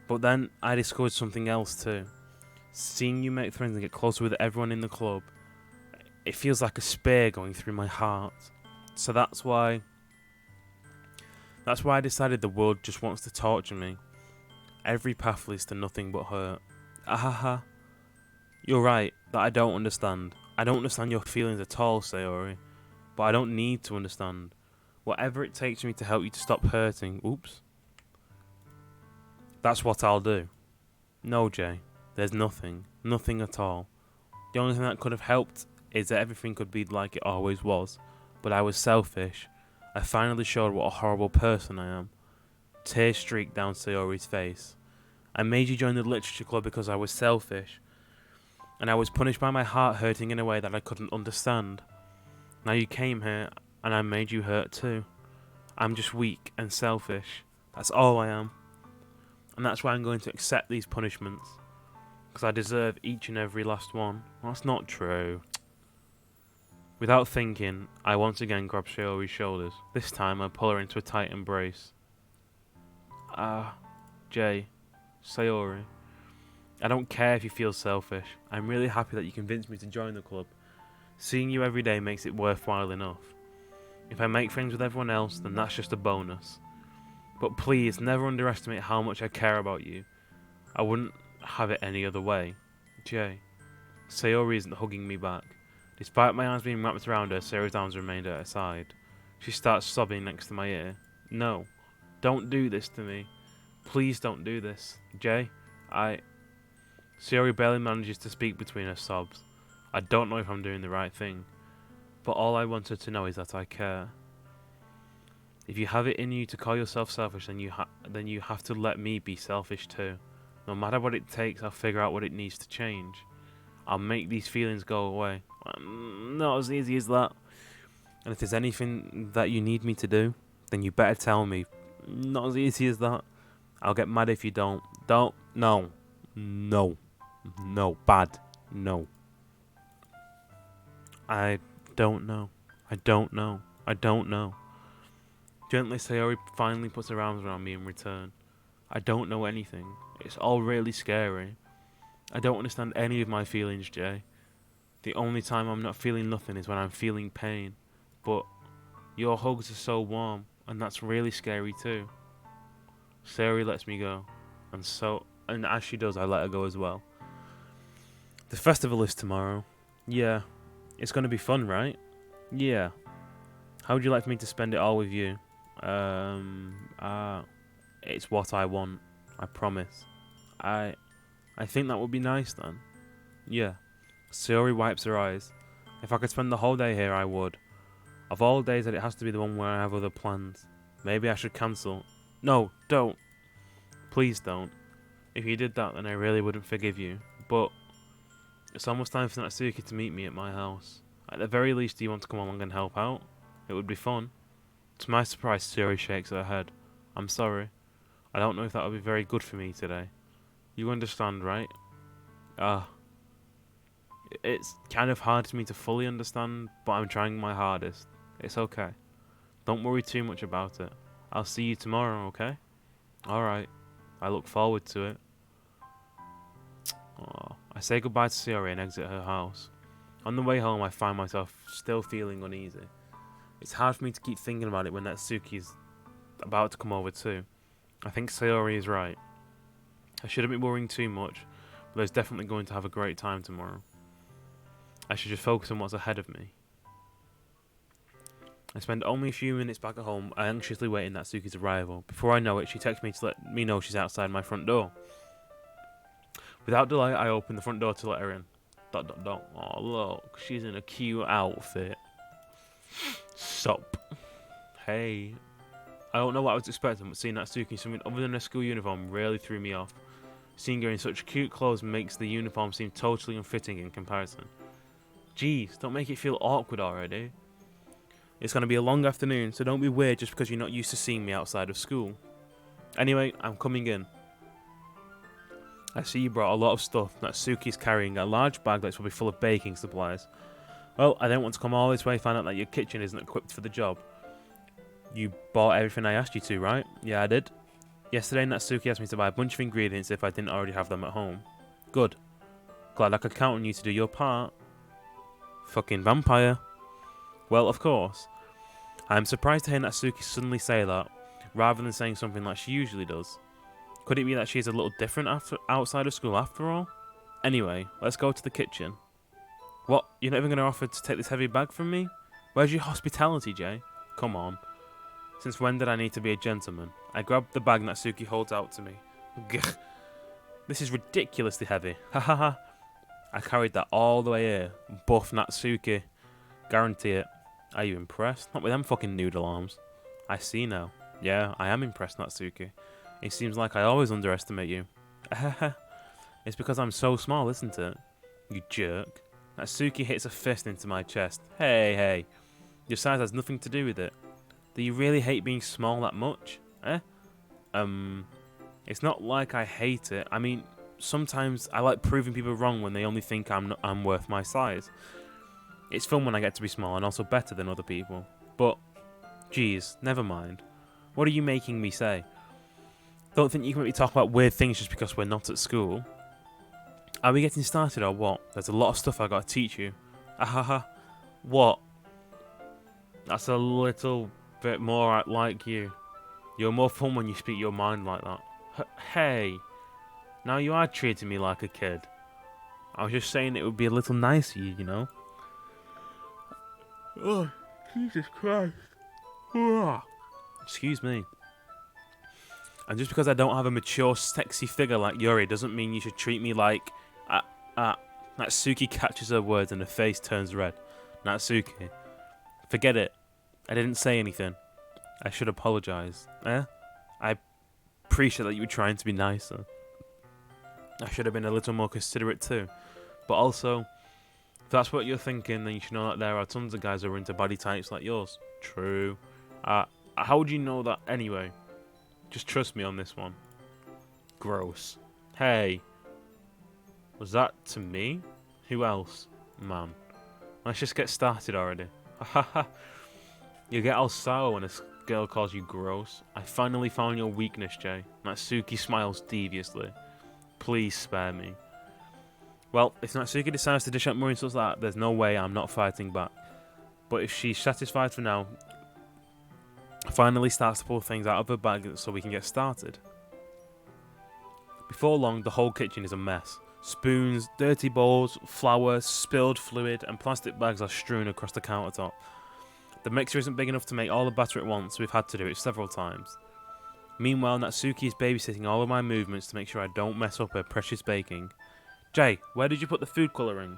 But then I discovered something else too. Seeing you make friends and get closer with everyone in the club, it feels like a spear going through my heart. So that's why I decided the world just wants to torture me. Every path leads to nothing but hurt. Ahaha. You're right, that I don't understand. I don't understand your feelings at all, Sayori. But I don't need to understand. Whatever it takes me to help you to stop hurting, oops. That's what I'll do. No, Jay. There's nothing. Nothing at all. The only thing that could have helped is that everything could be like it always was. But I was selfish. I finally showed what a horrible person I am. Tears streaked down Sayori's face. I made you join the literature club because I was selfish. And I was punished by my heart hurting in a way that I couldn't understand. Now you came here, and I made you hurt too. I'm just weak and selfish. That's all I am. And that's why I'm going to accept these punishments. Because I deserve each and every last one. That's not true. Without thinking, I once again grab Sayori's shoulders. This time I pull her into a tight embrace. Jay, Sayori, I don't care if you feel selfish. I'm really happy that you convinced me to join the club. Seeing you every day makes it worthwhile enough. If I make friends with everyone else, then that's just a bonus. But please, never underestimate how much I care about you. I wouldn't have it any other way. Jay. Sayori isn't hugging me back. Despite my arms being wrapped around her, Sayori's arms remained at her side. She starts sobbing next to my ear. No. Don't do this to me. Please don't do this. Jay, Sayori barely manages to speak between her sobs. I don't know if I'm doing the right thing. But all I want her to know is that I care. If you have it in you to call yourself selfish, then you have to let me be selfish too. No matter what it takes, I'll figure out what it needs to change. I'll make these feelings go away. Not as easy as that. And if there's anything that you need me to do, then you better tell me. Not as easy as that. I'll get mad if you don't. No. Bad. No. I don't know. Gently, Sayori finally puts her arms around me in return. I don't know anything. It's all really scary. I don't understand any of my feelings, Jay. The only time I'm not feeling nothing is when I'm feeling pain. But your hugs are so warm, and that's really scary too. Sayori lets me go, and as she does, I let her go as well. The festival is tomorrow. Yeah. It's gonna be fun, right? Yeah. How would you like for me to spend it all with you? It's what I want. I promise. I think that would be nice then. Yeah. Sayori wipes her eyes. If I could spend the whole day here, I would. Of all days, that it has to be the one where I have other plans. Maybe I should cancel. No, don't. Please don't. If you did that, then I really wouldn't forgive you. But it's almost time for Natsuki to meet me at my house. At the very least, do you want to come along and help out? It would be fun. To my surprise, Sayori shakes her head. I'm sorry. I don't know if that would be very good for me today. You understand, right? It's kind of hard for me to fully understand, but I'm trying my hardest. It's okay. Don't worry too much about it. I'll see you tomorrow, okay? Alright. I look forward to it. I say goodbye to Sayori and exit her house. On the way home, I find myself still feeling uneasy. It's hard for me to keep thinking about it when Natsuki is about to come over too. I think Sayori is right. I shouldn't be worrying too much, but there's definitely going to have a great time tomorrow. I should just focus on what's ahead of me. I spend only a few minutes back at home, anxiously waiting Natsuki's arrival. Before I know it, she texts me to let me know she's outside my front door. Without delay, I open the front door to let her in. Oh, look, she's in a cute outfit. Sup. Hey. I don't know what I was expecting, but seeing Natsuki in something other than a school uniform really threw me off. Seeing her in such cute clothes makes the uniform seem totally unfitting in comparison. Jeez, don't make it feel awkward already. It's going to be a long afternoon, so don't be weird just because you're not used to seeing me outside of school. Anyway, I'm coming in. I see you brought a lot of stuff. Natsuki's carrying a large bag that's probably full of baking supplies. Well, I don't want to come all this way and find out that your kitchen isn't equipped for the job. You bought everything I asked you to, right? Yeah, I did. Yesterday, Natsuki asked me to buy a bunch of ingredients if I didn't already have them at home. Good. Glad I could count on you to do your part. Fucking vampire. Well, of course. I'm surprised to hear Natsuki suddenly say that, rather than saying something like she usually does. Could it be that she's a little different outside of school after all? Anyway, let's go to the kitchen. What? You're not even going to offer to take this heavy bag from me? Where's your hospitality, Jay? Come on. Since when did I need to be a gentleman? I grabbed the bag Natsuki holds out to me. Gah. This is ridiculously heavy. Ha ha ha. I carried that all the way here. Buff Natsuki. Guarantee it. Are you impressed? Not with them fucking noodle arms. I see now. Yeah, I am impressed, Natsuki. It seems like I always underestimate you. It's because I'm so small, isn't it? You jerk. Natsuki hits a fist into my chest. Hey. Your size has nothing to do with it. Do you really hate being small that much? It's not like I hate it. I mean, sometimes I like proving people wrong when they only think I'm worth my size. It's fun when I get to be small and also better than other people. But, geez, never mind. What are you making me say? Don't think you can make me talk about weird things just because we're not at school. Are we getting started or what? There's a lot of stuff I gotta teach you. Ahaha. What? That's a little bit more like you. You're more fun when you speak your mind like that. Hey. Now you are treating me like a kid. I was just saying it would be a little nicer, you know? Oh, Jesus Christ. Excuse me. And just because I don't have a mature, sexy figure like Yuri doesn't mean you should treat me like... Natsuki catches her words and her face turns red. Natsuki. Forget it. I didn't say anything. I should apologize. I appreciate that you were trying to be nicer. I should have been a little more considerate too. But also, if that's what you're thinking, then you should know that there are tons of guys who are into body types like yours. True. How would you know that anyway? Just trust me on this one. Gross. Hey. Was that to me? Who else? Man. Let's just get started already. Haha. You get all sour when a girl calls you gross. I finally found your weakness, Jay. Natsuki smiles deviously. Please spare me. Well, if Natsuki decides to dish out more insults like that, there's no way I'm not fighting back. But if she's satisfied for now, finally starts to pull things out of her bag so we can get started. Before long, the whole kitchen is a mess. Spoons, dirty bowls, flour, spilled fluid, and plastic bags are strewn across the countertop. The mixer isn't big enough to make all the batter at once, so we've had to do it several times. Meanwhile, Natsuki is babysitting all of my movements to make sure I don't mess up her precious baking. Jay, where did you put the food colouring?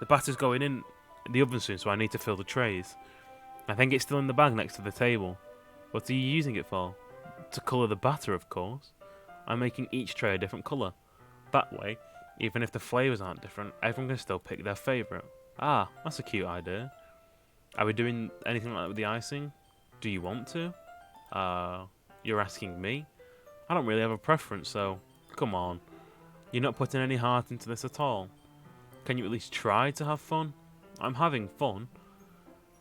The batter's going in the oven soon, so I need to fill the trays. I think it's still in the bag next to the table. What are you using it for? To colour the batter, of course. I'm making each tray a different colour. That way, even if the flavours aren't different, everyone can still pick their favourite. Ah, that's a cute idea. Are we doing anything like that with the icing? Do you want to? You're asking me? I don't really have a preference, so come on. You're not putting any heart into this at all. Can you at least try to have fun? I'm having fun.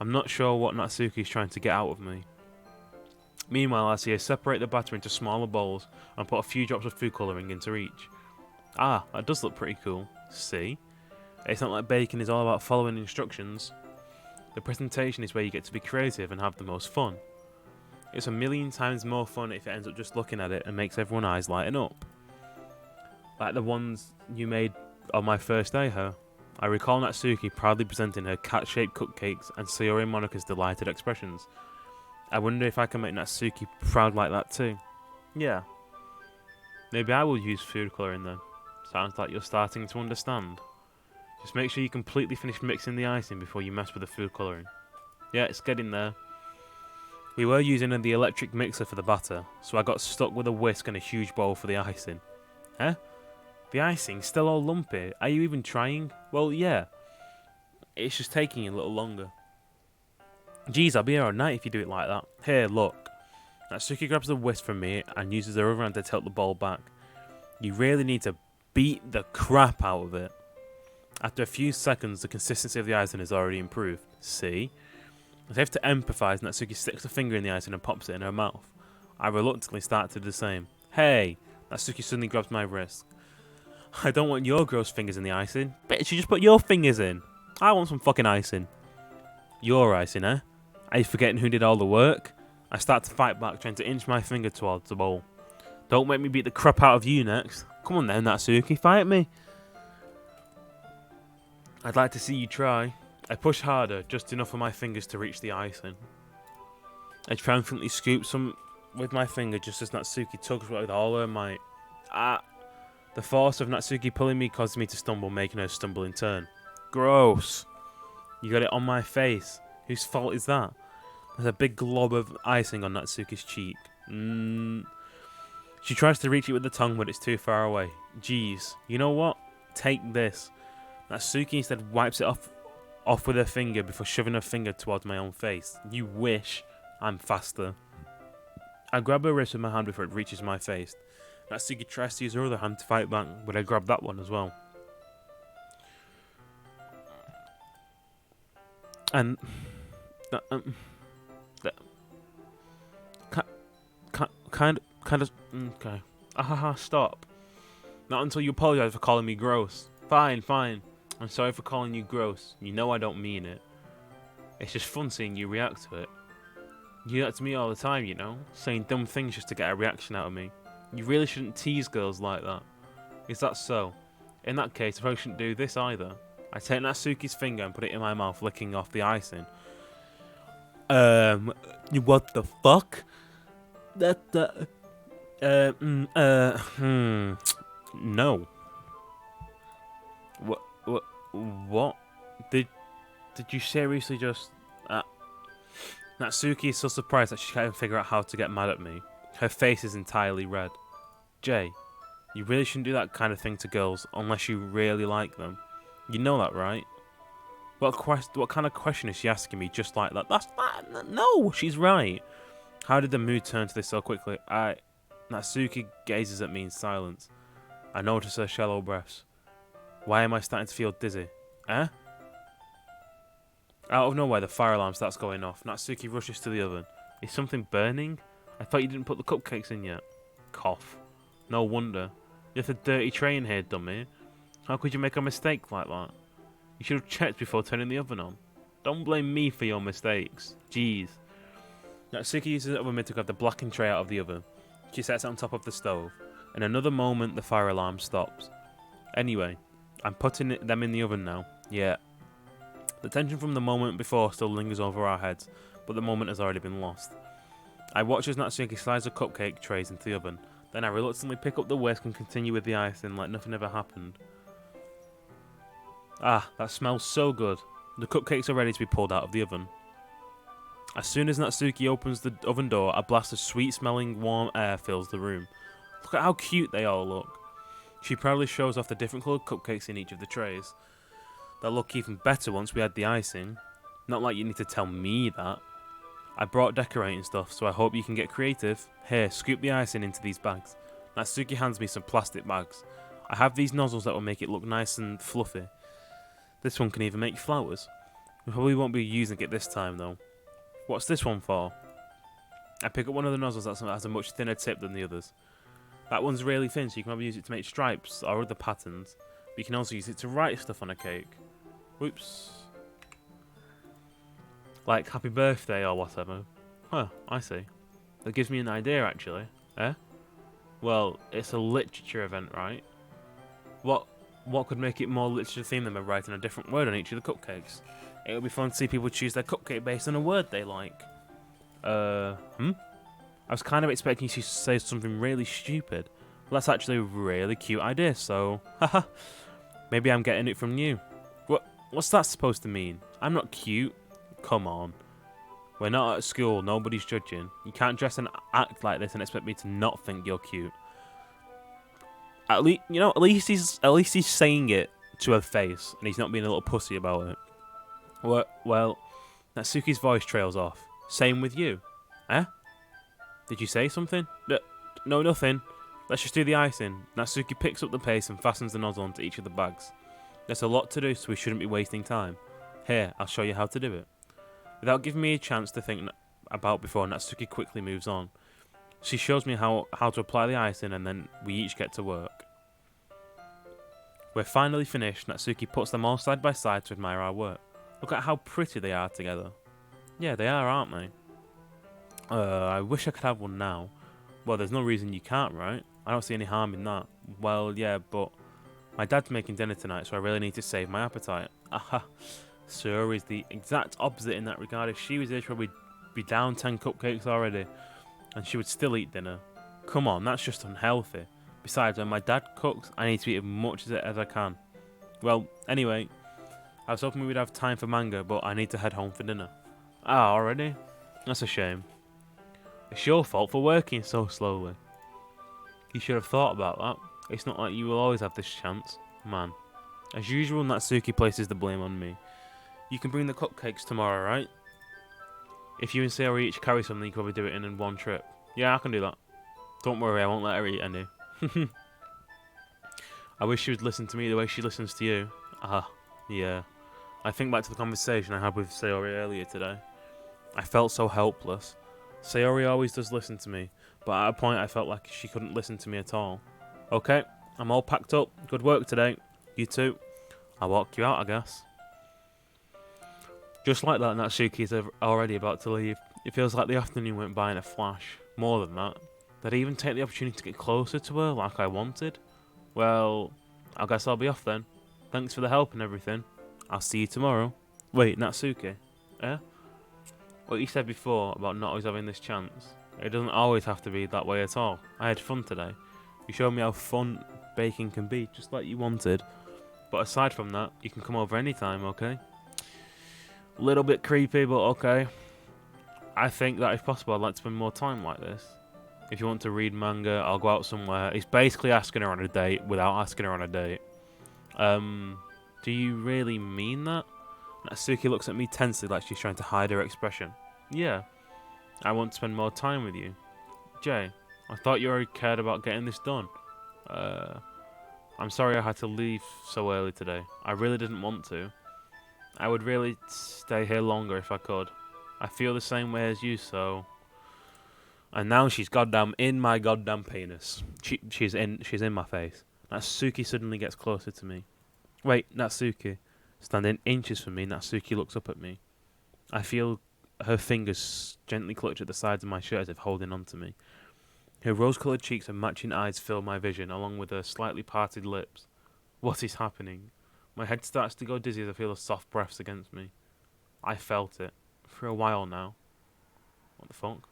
I'm not sure what Natsuki's trying to get out of me. Meanwhile, I see her separate the batter into smaller bowls and put a few drops of food colouring into each. Ah, that does look pretty cool. See? It's not like baking is all about following instructions. The presentation is where you get to be creative and have the most fun. It's a million times more fun if it ends up just looking at it and makes everyone's eyes lighten up. Like the ones you made on my first day, huh? I recall Natsuki proudly presenting her cat-shaped cupcakes and Sayori and Monika's delighted expressions. I wonder if I can make Natsuki proud like that too. Yeah. Maybe I will use food colouring then. Sounds like you're starting to understand. Just make sure you completely finish mixing the icing before you mess with the food colouring. Yeah, it's getting there. We were using the electric mixer for the batter, so I got stuck with a whisk and a huge bowl for the icing. Huh? The icing's still all lumpy. Are you even trying? Well, yeah. It's just taking a little longer. Jeez, I'll be here all night if you do it like that. Here, look. Natsuki grabs the whisk from me and uses her other hand to tilt the ball back. You really need to beat the crap out of it. After a few seconds, the consistency of the icing has already improved. See? As if to empathise, Natsuki sticks a finger in the icing and pops it in her mouth. I reluctantly start to do the same. Hey! Natsuki suddenly grabs my wrist. I don't want your gross fingers in the icing. Bitch, you just put your fingers in. I want some fucking icing. Your icing, eh? Are you forgetting who did all the work? I start to fight back, trying to inch my finger towards the bowl. Don't make me beat the crap out of you next. Come on then, Natsuki, fight me. I'd like to see you try. I push harder, just enough for my fingers to reach the icing. I triumphantly scoop some with my finger just as Natsuki tugs with all her might. Ah! The force of Natsuki pulling me causes me to stumble, making her stumble in turn. Gross! You got it on my face. Whose fault is that? There's a big glob of icing on Natsuki's cheek. She tries to reach it with the tongue, but it's too far away. Jeez. You know what? Take this. Natsuki instead wipes it off with her finger before shoving her finger towards my own face. You wish. I'm faster. I grab her wrist with my hand before it reaches my face. Natsuki tries to use her other hand to fight back, but I grab that one as well. And kind of okay. Stop. Not until you apologize for calling me gross. Fine. I'm sorry for calling you gross. You know I don't mean it. It's just fun seeing you react to it. You do that to me all the time, you know, saying dumb things just to get a reaction out of me. You really shouldn't tease girls like that. Is that so? In that case, I probably shouldn't do this either. I take Natsuki's finger and put it in my mouth, licking off the icing. What the fuck? No. What? Did you seriously just... Natsuki is so surprised that she can't even figure out how to get mad at me. Her face is entirely red. Jay, you really shouldn't do that kind of thing to girls unless you really like them. You know that, right? What kind of question is she asking me just like that? No, she's right. How did the mood turn to this so quickly? Natsuki gazes at me in silence. I notice her shallow breaths. Why am I starting to feel dizzy? Eh? Out of nowhere, the fire alarm starts going off. Natsuki rushes to the oven. Is something burning? I thought you didn't put the cupcakes in yet. Cough. No wonder. You left a dirty tray in here, dummy. How could you make a mistake like that? You should have checked before turning the oven on. Don't blame me for your mistakes. Jeez. Natsuki uses the oven mitt to grab the blackened tray out of the oven. She sets it on top of the stove. In another moment, the fire alarm stops. Anyway, I'm putting them in the oven now. Yeah. The tension from the moment before still lingers over our heads, but the moment has already been lost. I watch as Natsuki slides the cupcake trays into the oven. Then I reluctantly pick up the whisk and continue with the icing like nothing ever happened. Ah, that smells so good. The cupcakes are ready to be pulled out of the oven. As soon as Natsuki opens the oven door, a blast of sweet-smelling warm air fills the room. Look at how cute they all look. She proudly shows off the different coloured cupcakes in each of the trays. They'll look even better once we add the icing. Not like you need to tell me that. I brought decorating stuff, so I hope you can get creative. Here, scoop the icing into these bags. Natsuki hands me some plastic bags. I have these nozzles that will make it look nice and fluffy. This one can even make flowers. We probably won't be using it this time though. What's this one for? I pick up one of the nozzles that has a much thinner tip than the others. That one's really thin, so you can probably use it to make stripes or other patterns. But you can also use it to write stuff on a cake. Whoops. Like happy birthday or whatever. Huh, I see. That gives me an idea actually. Eh? Well, it's a literature event, right? What could make it more literature themed than by writing a different word on each of the cupcakes? It would be fun to see people choose their cupcake based on a word they like. I was kind of expecting you to say something really stupid. Well, that's actually a really cute idea, so... Haha. Maybe I'm getting it from you. What's that supposed to mean? I'm not cute. Come on. We're not at school, nobody's judging. You can't dress and act like this and expect me to not think you're cute. At least he's saying it to her face, and he's not being a little pussy about it. Well, Natsuki's voice trails off. Same with you. Eh? Did you say something? No, nothing. Let's just do the icing. Natsuki picks up the paste and fastens the nozzle onto each of the bags. There's a lot to do, so we shouldn't be wasting time. Here, I'll show you how to do it. Without giving me a chance to think about before, Natsuki quickly moves on. She shows me how to apply the icing, and then we each get to work. We're finally finished. Natsuki puts them all side by side to admire our work. Look at how pretty they are together. Yeah, they are, aren't they? I wish I could have one now. Well, there's no reason you can't, right? I don't see any harm in that. Well, yeah, but my dad's making dinner tonight, so I really need to save my appetite. Aha. Sayori's the exact opposite in that regard. If she was here, she'd probably be down 10 cupcakes already. And she would still eat dinner. Come on, that's just unhealthy. Besides, when my dad cooks, I need to eat as much as I can. Well, anyway, I was hoping we'd have time for manga, but I need to head home for dinner. Ah, already? That's a shame. It's your fault for working so slowly. You should have thought about that. It's not like you will always have this chance. Man. As usual, Natsuki places the blame on me. You can bring the cupcakes tomorrow, right? If you and Sayori each carry something, you can probably do it in one trip. Yeah, I can do that. Don't worry, I won't let her eat any. I wish she would listen to me the way she listens to you. Yeah. I think back to the conversation I had with Sayori earlier today. I felt so helpless. Sayori always does listen to me, but at a point I felt like she couldn't listen to me at all. Okay, I'm all packed up. Good work today. You too. I'll walk you out, I guess. Just like that, Natsuki is already about to leave. It feels like the afternoon went by in a flash. More than that. Did I even take the opportunity to get closer to her like I wanted? Well, I guess I'll be off then. Thanks for the help and everything. I'll see you tomorrow. Wait, Natsuki? Eh? What you said before about not always having this chance. It doesn't always have to be that way at all. I had fun today. You showed me how fun baking can be, just like you wanted. But aside from that, you can come over anytime, okay? Little bit creepy, but okay. I think that if possible, I'd like to spend more time like this. If you want to read manga, I'll go out somewhere. He's basically asking her on a date without asking her on a date. Do you really mean that? Natsuki looks at me tensely like she's trying to hide her expression. Yeah. I want to spend more time with you. Jay, I thought you already cared about getting this done. I'm sorry I had to leave so early today. I really didn't want to. I would really stay here longer if I could. I feel the same way as you, so... And now she's goddamn in my goddamn penis. She's in my face. Natsuki suddenly gets closer to me. Wait, Natsuki. Standing inches from me, Natsuki looks up at me. I feel her fingers gently clutch at the sides of my shirt as if holding on to me. Her rose-coloured cheeks and matching eyes fill my vision, along with her slightly parted lips. What is happening? My head starts to go dizzy as I feel her soft breaths against me. I felt it. For a while now. What the fuck?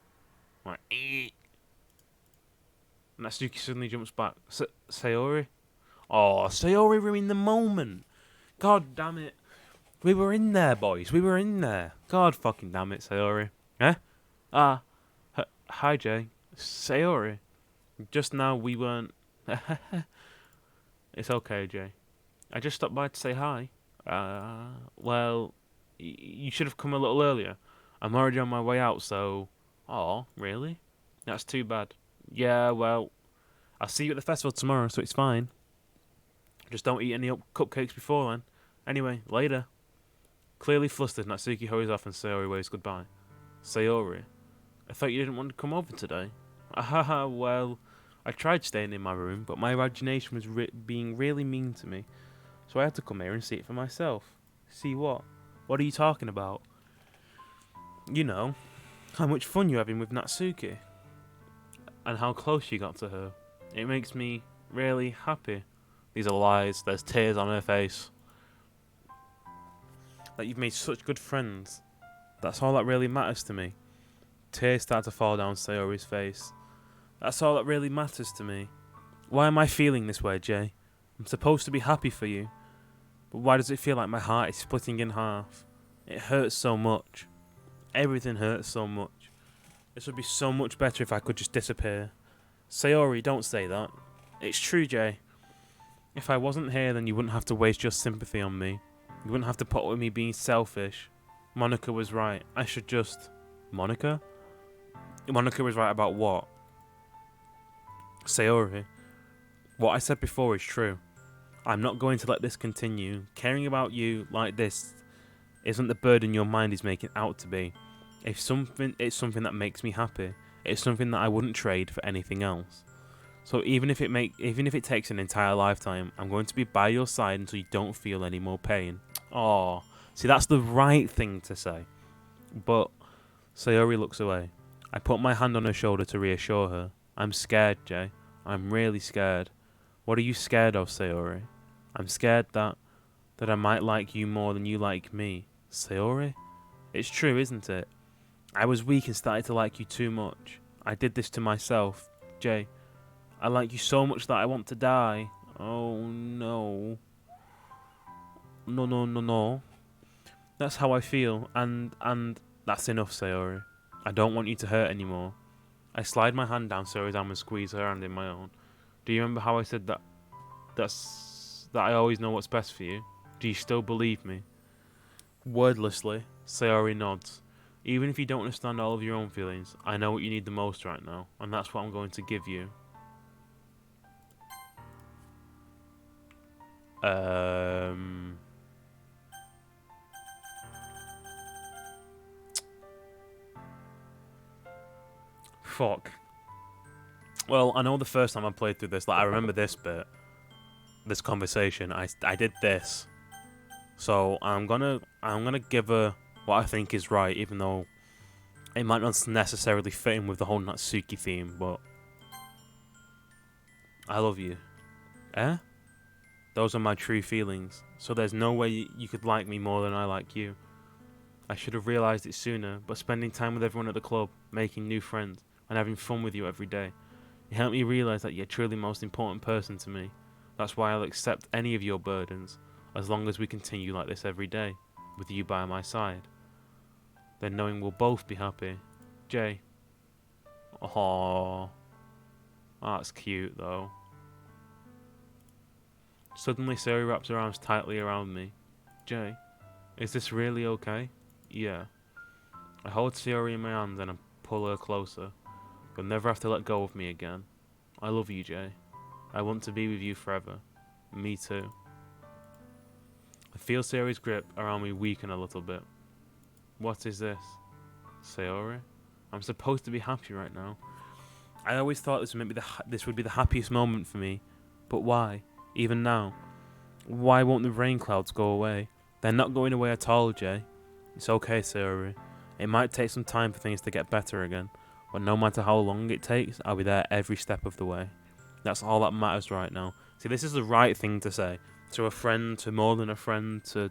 Like, eek. Natsuki suddenly jumps back. Sayori? Oh, Sayori ruined the moment. God damn it. We were in there, boys. We were in there. God fucking damn it, Sayori. Eh? Hi, Jay. Sayori. Just now we weren't... It's okay, Jay. I just stopped by to say hi. Well, you should have come a little earlier. I'm already on my way out, so... Oh, really? That's too bad. Yeah, well, I'll see you at the festival tomorrow, so it's fine. Just don't eat any cupcakes before then. Anyway, later. Clearly flustered, Natsuki hurries off and Sayori waves goodbye. Sayori, I thought you didn't want to come over today. Well, I tried staying in my room, but my imagination was being really mean to me. So I had to come here and see it for myself. See what? What are you talking about? You know, how much fun you're having with Natsuki. And how close you got to her. It makes me really happy. These are lies. There's tears on her face. That you've made such good friends. That's all that really matters to me. Tears start to fall down Sayori's face. That's all that really matters to me. Why am I feeling this way, Jay? I'm supposed to be happy for you. But why does it feel like my heart is splitting in half? It hurts so much. Everything hurts so much. This would be so much better if I could just disappear. Sayori, don't say that. It's true, Jay. If I wasn't here, then you wouldn't have to waste your sympathy on me. You wouldn't have to put up with me being selfish. Monica was right. I should just... Monica? Monica was right about what? Sayori. What I said before is true. I'm not going to let this continue. Caring about you like this isn't the burden your mind is making out to be. It's something that makes me happy. It's something that I wouldn't trade for anything else. So even if it takes an entire lifetime, I'm going to be by your side until you don't feel any more pain. Oh, see, that's the right thing to say. But Sayori looks away. I put my hand on her shoulder to reassure her. I'm scared, Jay. I'm really scared. What are you scared of, Sayori? I'm scared that I might like you more than you like me. Sayori? It's true, isn't it? I was weak and started to like you too much. I did this to myself. Jay, I like you so much that I want to die. Oh, no. No. That's how I feel, and that's enough, Sayori. I don't want you to hurt anymore. I slide my hand down Sayori's arm and squeeze her hand in my own. Do you remember how I said that I always know what's best for you? Do you still believe me? Wordlessly, Sayori nods. Even if you don't understand all of your own feelings, I know what you need the most right now, and that's what I'm going to give you. Fuck. Well, I know the first time I played through this, like, I remember this bit, this conversation. I did this, so I'm gonna give her what I think is right, even though it might not necessarily fit in with the whole Natsuki theme. But I love you. Eh? Those are my true feelings. So there's no way you could like me more than I like you. I should have realized it sooner, but spending time with everyone at the club, making new friends, and having fun with you every day, it helped me realize that you're truly the most important person to me. That's why I'll accept any of your burdens, as long as we continue like this every day, with you by my side. Then knowing we'll both be happy. Jay. Aww. That's cute, though. Suddenly, Sayori wraps her arms tightly around me. Jay, is this really okay? Yeah. I hold Sayori in my arms and I pull her closer. You'll never have to let go of me again. I love you, Jay. I want to be with you forever. Me too. I feel Sayori's grip around me weaken a little bit. What is this? Sayori? I'm supposed to be happy right now. I always thought this would be the happiest moment for me. But why? Even now? Why won't the rain clouds go away? They're not going away at all, Jay. It's okay, Sayori. It might take some time for things to get better again. But no matter how long it takes, I'll be there every step of the way. That's all that matters right now. See, this is the right thing to say. To a friend, to more than a friend, to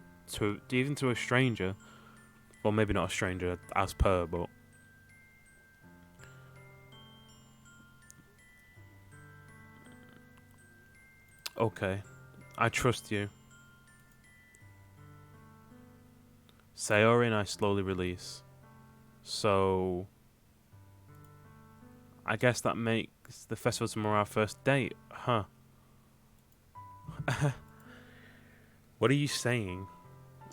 even to a stranger. Well, maybe not a stranger as per, but... Okay. I trust you. Sayori and I slowly release. So... I guess that makes the festival tomorrow our first date, huh? What are you saying?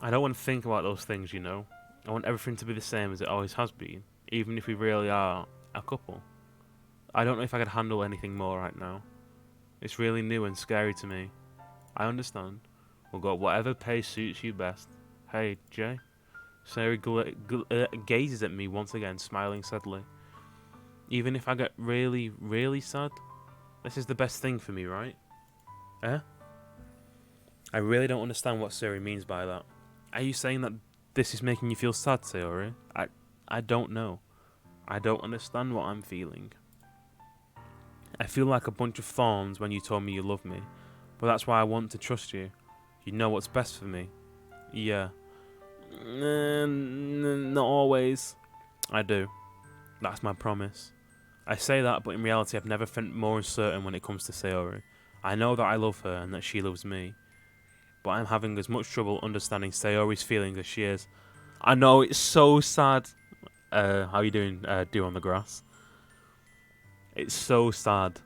I don't want to think about those things, you know. I want everything to be the same as it always has been, even if we really are a couple. I don't know if I could handle anything more right now. It's really new and scary to me. I understand. We'll go whatever pace suits you best. Hey, Jay. Sayori gazes at me once again, smiling sadly. Even if I get really, really sad, this is the best thing for me, right? Eh? I really don't understand what Sayori means by that. Are you saying that this is making you feel sad, Sayori? I don't know. I don't understand what I'm feeling. I feel like a bunch of thorns when you told me you love me, but that's why I want to trust you. You know what's best for me. Yeah. Not always. I do. That's my promise. I say that, but in reality I've never felt more uncertain when it comes to Sayori. I know that I love her and that she loves me, but I'm having as much trouble understanding Sayori's feelings as she is. I know, it's so sad. How you doing, Dew on the Grass? It's so sad.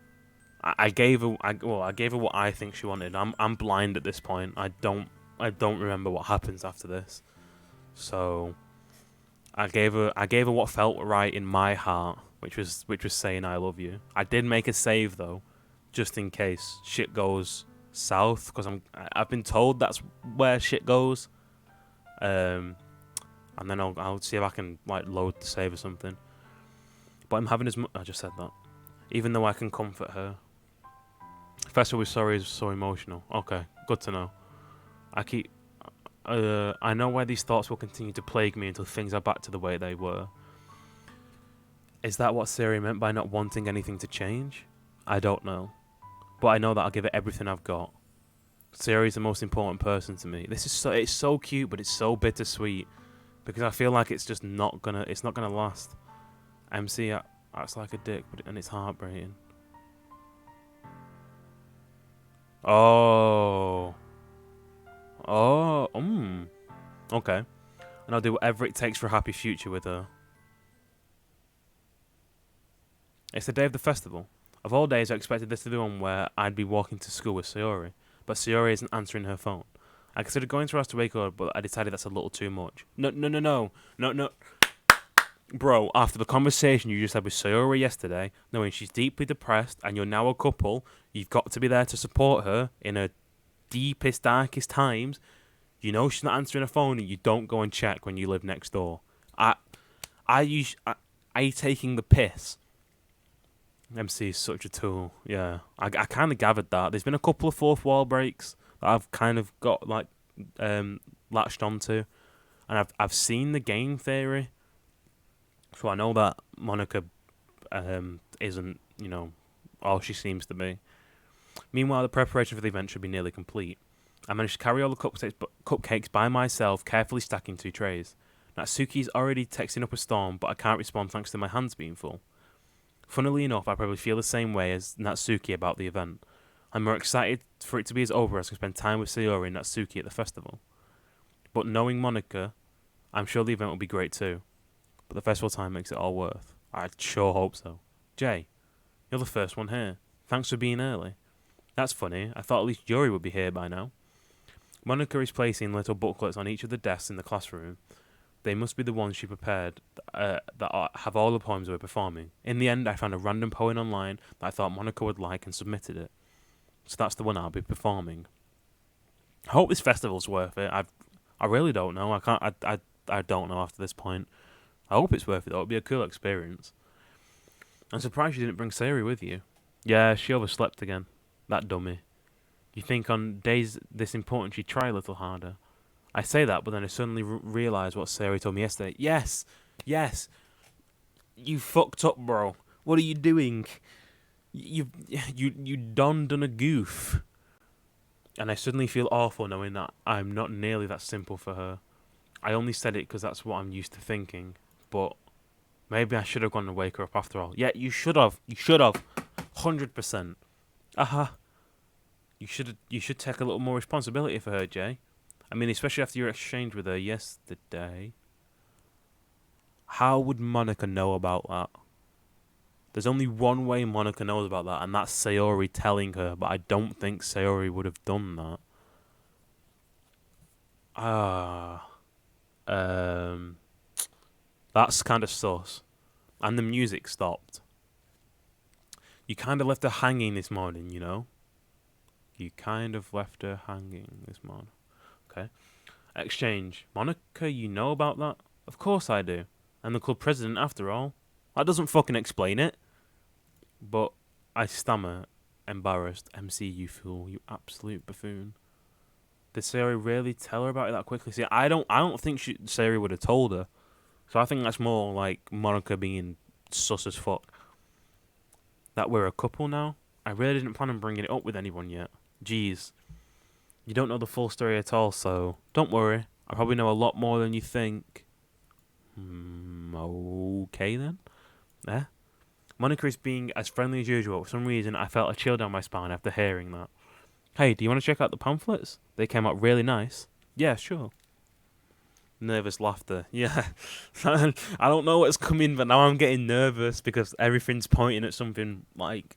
I gave her what I think she wanted. I'm blind at this point. I don't remember what happens after this. So I gave her what felt right in my heart, which was saying I love you. I did make a save though, just in case shit goes south, because I've been told that's where shit goes. And then I'll see if I can like load the save or something. But I'm having I just said that. Even though I can comfort her. Festival with sorry is so emotional. Okay, good to know. I know why these thoughts will continue to plague me until things are back to the way they were. Is that what Siri meant by not wanting anything to change? I don't know. But I know that I'll give it everything I've got. Siri's the most important person to me. It's so cute, but it's so bittersweet. Because I feel like it's not gonna last. MC acts like a dick, and it's heartbreaking. Oh. Okay. And I'll do whatever it takes for a happy future with her. It's the day of the festival. Of all days, I expected this to be one where I'd be walking to school with Sayori, but Sayori isn't answering her phone. I considered going to her house to wake her up, but I decided that's a little too much. No. Bro, after the conversation you just had with Sayori yesterday, knowing she's deeply depressed and you're now a couple, you've got to be there to support her in her deepest, darkest times. You know she's not answering her phone and you don't go and check when you live next door. Are you taking the piss? MC is such a tool. Yeah, I kind of gathered that. There's been a couple of fourth wall breaks that I've kind of got like latched onto, and I've seen the game theory, so I know that Monica isn't all she seems to be. Meanwhile, the preparation for the event should be nearly complete. I managed to carry all the cupcakes by myself, carefully stacking 2 trays. Natsuki's already texting up a storm, but I can't respond thanks to my hands being full. Funnily enough, I probably feel the same way as Natsuki about the event. I'm more excited for it to be over as I can spend time with Sayori and Natsuki at the festival. But knowing Monica, I'm sure the event will be great too. But the festival time makes it all worth. I sure hope so. Jay, you're the first one here. Thanks for being early. That's funny. I thought at least Yuri would be here by now. Monica is placing little booklets on each of the desks in the classroom. They must be the ones she prepared that have all the poems we're performing. In the end, I found a random poem online that I thought Monica would like and submitted it. So that's the one I'll be performing. I hope this festival's worth it. I really don't know. I don't know after this point. I hope it's worth it though. It'll be a cool experience. I'm surprised you didn't bring Sayori with you. Yeah, she overslept again. That dummy. You think on days this important she'd try a little harder. I say that, but then I suddenly realise what Sayori told me yesterday. Yes. You fucked up, bro. What are you doing? You done a goof. And I suddenly feel awful knowing that I'm not nearly that simple for her. I only said it because that's what I'm used to thinking. But maybe I should have gone and wake her up after all. Yeah, you should have. 100%. You should take a little more responsibility for her, Jay. I mean, especially after your exchange with her yesterday. How would Monica know about that? There's only one way Monica knows about that, and that's Sayori telling her, but I don't think Sayori would have done that. That's kind of sus. And the music stopped. You kind of left her hanging this morning, you know? You kind of left her hanging this morning. Okay. Exchange. Monica, you know about that? Of course I do. I'm the club president after all. That doesn't fucking explain it. But I stammer, embarrassed. MC, you fool. You absolute buffoon. Did Sayori really tell her about it that quickly? See, I don't think Sayori would have told her. So I think that's more like Monica being sus as fuck. That we're a couple now? I really didn't plan on bringing it up with anyone yet. Jeez. You don't know the full story at all, so don't worry. I probably know a lot more than you think. Okay then. Yeah. Monica is being as friendly as usual. For some reason, I felt a chill down my spine after hearing that. Hey, do you want to check out the pamphlets? They came out really nice. Yeah, sure. Nervous laughter. Yeah. I don't know what's coming, but now I'm getting nervous because everything's pointing at something like...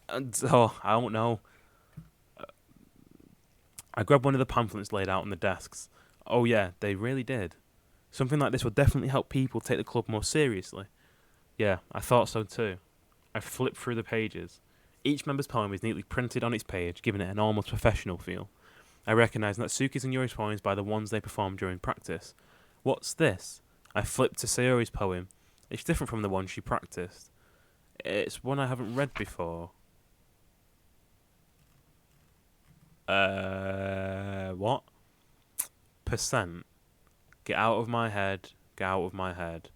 I don't know. I grabbed one of the pamphlets laid out on the desks. Oh yeah, they really did. Something like this will definitely help people take the club more seriously. Yeah, I thought so too. I flipped through the pages. Each member's poem is neatly printed on its page, giving it an almost professional feel. I recognise Natsuki's and Yuri's poems by the ones they performed during practice. What's this? I flipped to Sayori's poem. It's different from the one she practiced. It's one I haven't read before. What? Percent. Get out of my head. Get out of my head.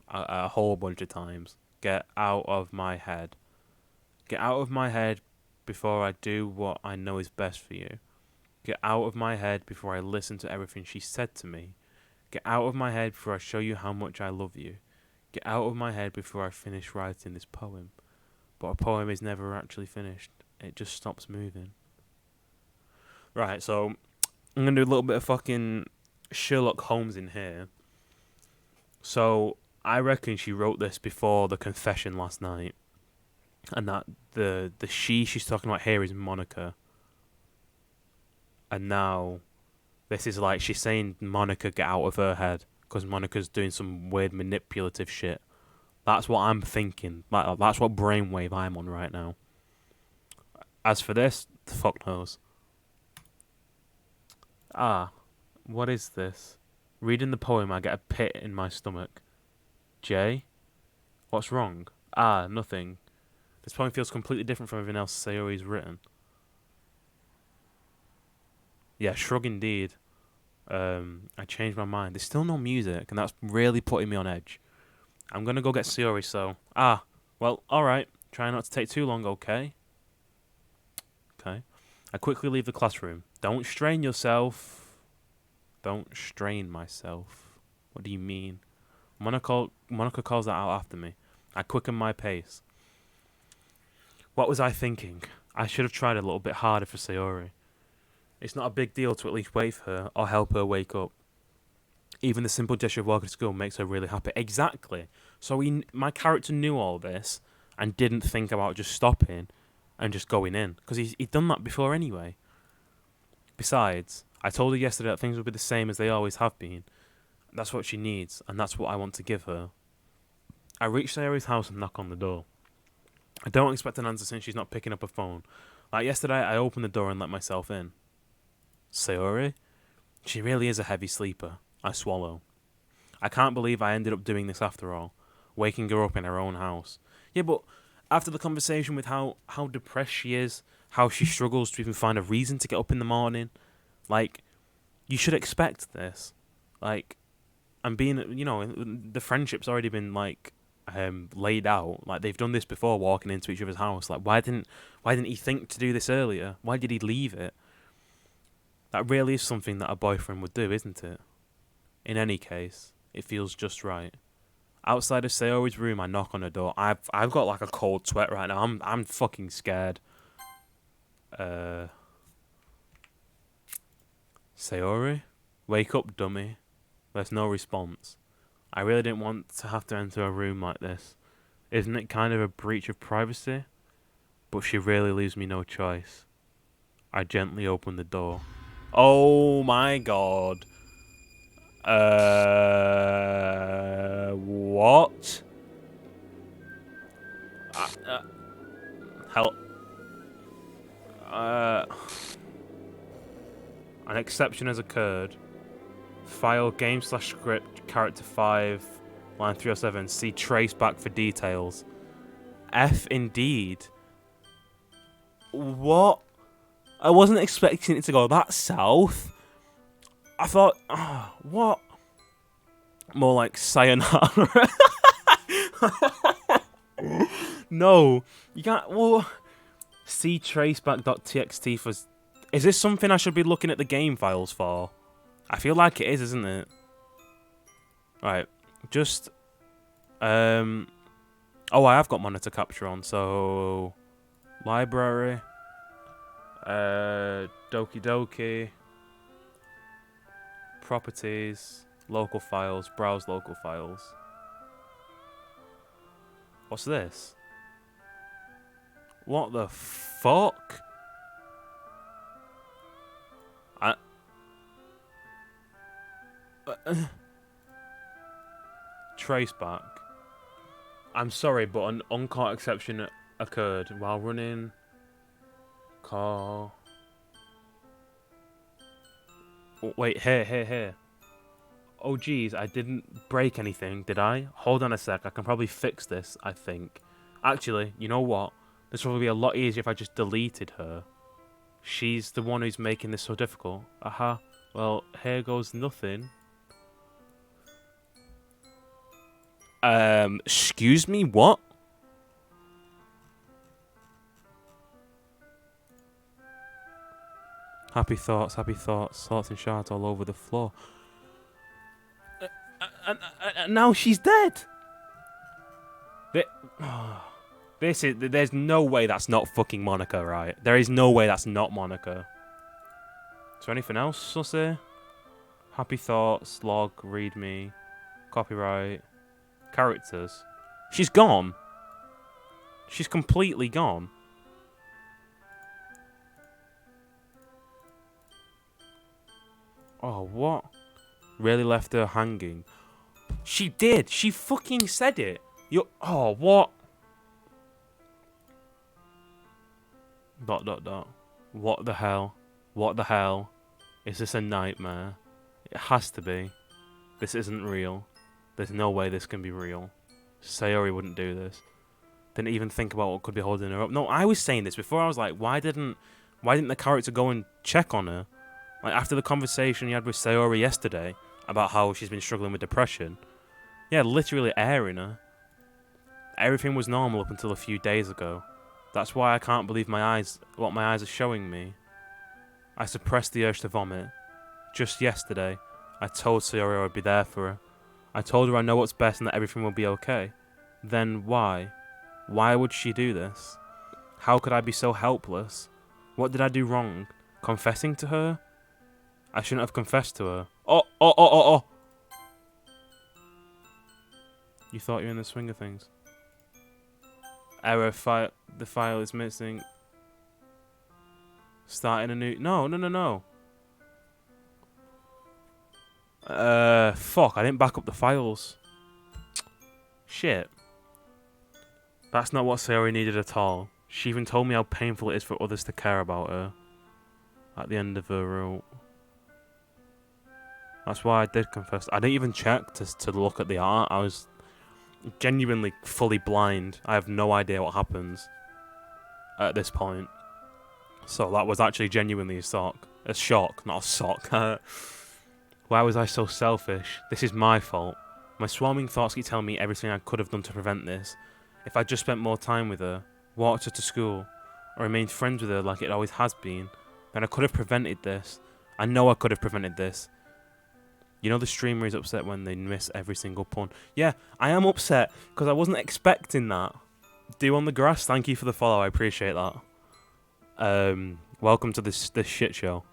A whole bunch of times. Get out of my head. Get out of my head before I do what I know is best for you. Get out of my head before I listen to everything she said to me. Get out of my head before I show you how much I love you. Get out of my head before I finish writing this poem. But a poem is never actually finished. It just stops moving. Right, so I'm going to do a little bit of fucking Sherlock Holmes in here. So I reckon she wrote this before the confession last night. And that the she's talking about here is Monica. And now this is like she's saying Monica get out of her head because Monica's doing some weird manipulative shit. That's what I'm thinking. That's what brainwave I'm on right now. As for this, the fuck knows. What is this? Reading the poem, I get a pit in my stomach. Jay? What's wrong? Nothing. This poem feels completely different from everything else Sayori's written. Yeah, shrug indeed. I changed my mind. There's still no music, and that's really putting me on edge. I'm gonna go get Sayori, so... well, alright. Try not to take too long, okay? Okay. I quickly leave the classroom. Don't strain yourself. Don't strain myself. What do you mean? Monica calls that out after me. I quicken my pace. What was I thinking? I should have tried a little bit harder for Sayori. It's not a big deal to at least wait for her or help her wake up. Even the simple gesture of walking to school makes her really happy. Exactly. So my character knew all this and didn't think about just stopping and just going in. Because he'd done that before anyway. Besides, I told her yesterday that things would be the same as they always have been. That's what she needs, and that's what I want to give her. I reach Sayori's house and knock on the door. I don't expect an answer since she's not picking up her phone. Like yesterday, I opened the door and let myself in. Sayori? She really is a heavy sleeper. I swallow. I can't believe I ended up doing this after all. Waking her up in her own house. Yeah, but after the conversation with how depressed she is, how she struggles to even find a reason to get up in the morning, like, you should expect this. Like, and being, the friendship's already been, like, laid out. Like, they've done this before, walking into each other's house. Like, why didn't he think to do this earlier? Why did he leave it? That really is something that a boyfriend would do, isn't it? In any case, it feels just right. Outside of Sayori's room, I knock on her door. I've got like a cold sweat right now. I'm fucking scared. Sayori? Wake up, dummy. There's no response. I really didn't want to have to enter a room like this. Isn't it kind of a breach of privacy? But she really leaves me no choice. I gently open the door. Oh my god. What? Help. An exception has occurred. File game/script character 5 line 307. See trace back for details. F indeed. What? I wasn't expecting it to go that south. I thought, what? More like sayonara. No, you can't. Well, see traceback.txt for. Is this something I should be looking at the game files for? I feel like it is, isn't it? Right, just. Oh, I have got monitor capture on, so. Library. Doki Doki. Properties. Local files. Browse local files. What's this? What the fuck? trace back. I'm sorry, but an uncaught exception occurred while running car. Oh, wait, here. Oh, geez, I didn't break anything, did I? Hold on a sec, I can probably fix this, I think. Actually, you know what? This will be a lot easier if I just deleted her. She's the one who's making this so difficult. Aha. Well, here goes nothing. Excuse me, what? Happy thoughts, thoughts and shards all over the floor. And now she's dead! There's no way that's not fucking Monica, right? There is no way that's not Monica. Is there anything else I'll say? Happy thoughts, log, readme, copyright, characters. She's gone. She's completely gone. Oh, what? Really left her hanging. She did. She fucking said it. Oh, what? ... What the hell? What the hell? Is this a nightmare? It has to be. This isn't real. There's no way this can be real. Sayori wouldn't do this. Didn't even think about what could be holding her up. No, I was saying this before. I was like, why didn't the character go and check on her? Like, after the conversation you had with Sayori yesterday about how she's been struggling with depression. Yeah, literally airing her. Everything was normal up until a few days ago. That's why I can't believe what my eyes are showing me. I suppressed the urge to vomit. Just yesterday, I told Sayori I'd be there for her. I told her I know what's best and that everything will be okay. Then why? Why would she do this? How could I be so helpless? What did I do wrong? Confessing to her? I shouldn't have confessed to her. Oh! You thought you were in the swing of things. Error, the file is missing. Starting a new... No. Fuck, I didn't back up the files. Shit. That's not what Sayori needed at all. She even told me how painful it is for others to care about her. At the end of her route. That's why I did confess. I didn't even check to look at the art. I was genuinely fully blind. I have no idea what happens at this point. So that was actually genuinely a shock. A shock, not a sock. Why was I so selfish? This is my fault. My swarming thoughts keep telling me everything I could have done to prevent this. If I'd just spent more time with her, walked her to school, or remained friends with her like it always has been, then I could have prevented this. I know I could have prevented this. You know the streamer is upset when they miss every single pun. Yeah, I am upset because I wasn't expecting that. Dew on the grass, thank you for the follow. I appreciate that. Welcome to this shit show.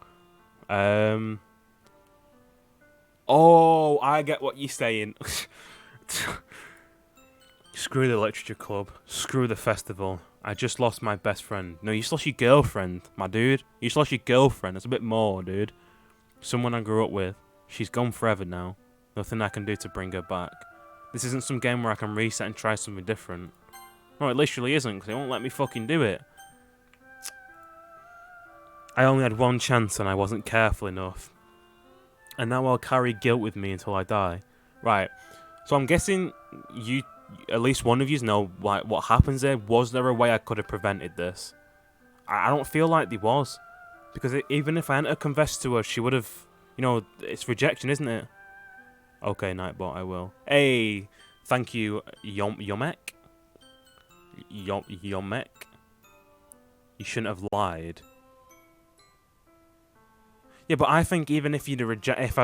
Oh, I get what you're saying. Screw the literature club. Screw the festival. I just lost my best friend. No, you just lost your girlfriend, my dude. You just lost your girlfriend. That's a bit more, dude. Someone I grew up with. She's gone forever now. Nothing I can do to bring her back. This isn't some game where I can reset and try something different. No, it literally isn't, because it won't let me fucking do it. I only had one chance and I wasn't careful enough. And now I'll carry guilt with me until I die. Right. So I'm guessing you, at least one of you, know what happens there. Was there a way I could have prevented this? I don't feel like there was. Because even if I hadn't confessed to her, she would have... You know, it's rejection, isn't it? Okay, Nightbot, I will. Hey, thank you, Yomek. Yomek. You shouldn't have lied. Yeah, but I think even if you'd if I'd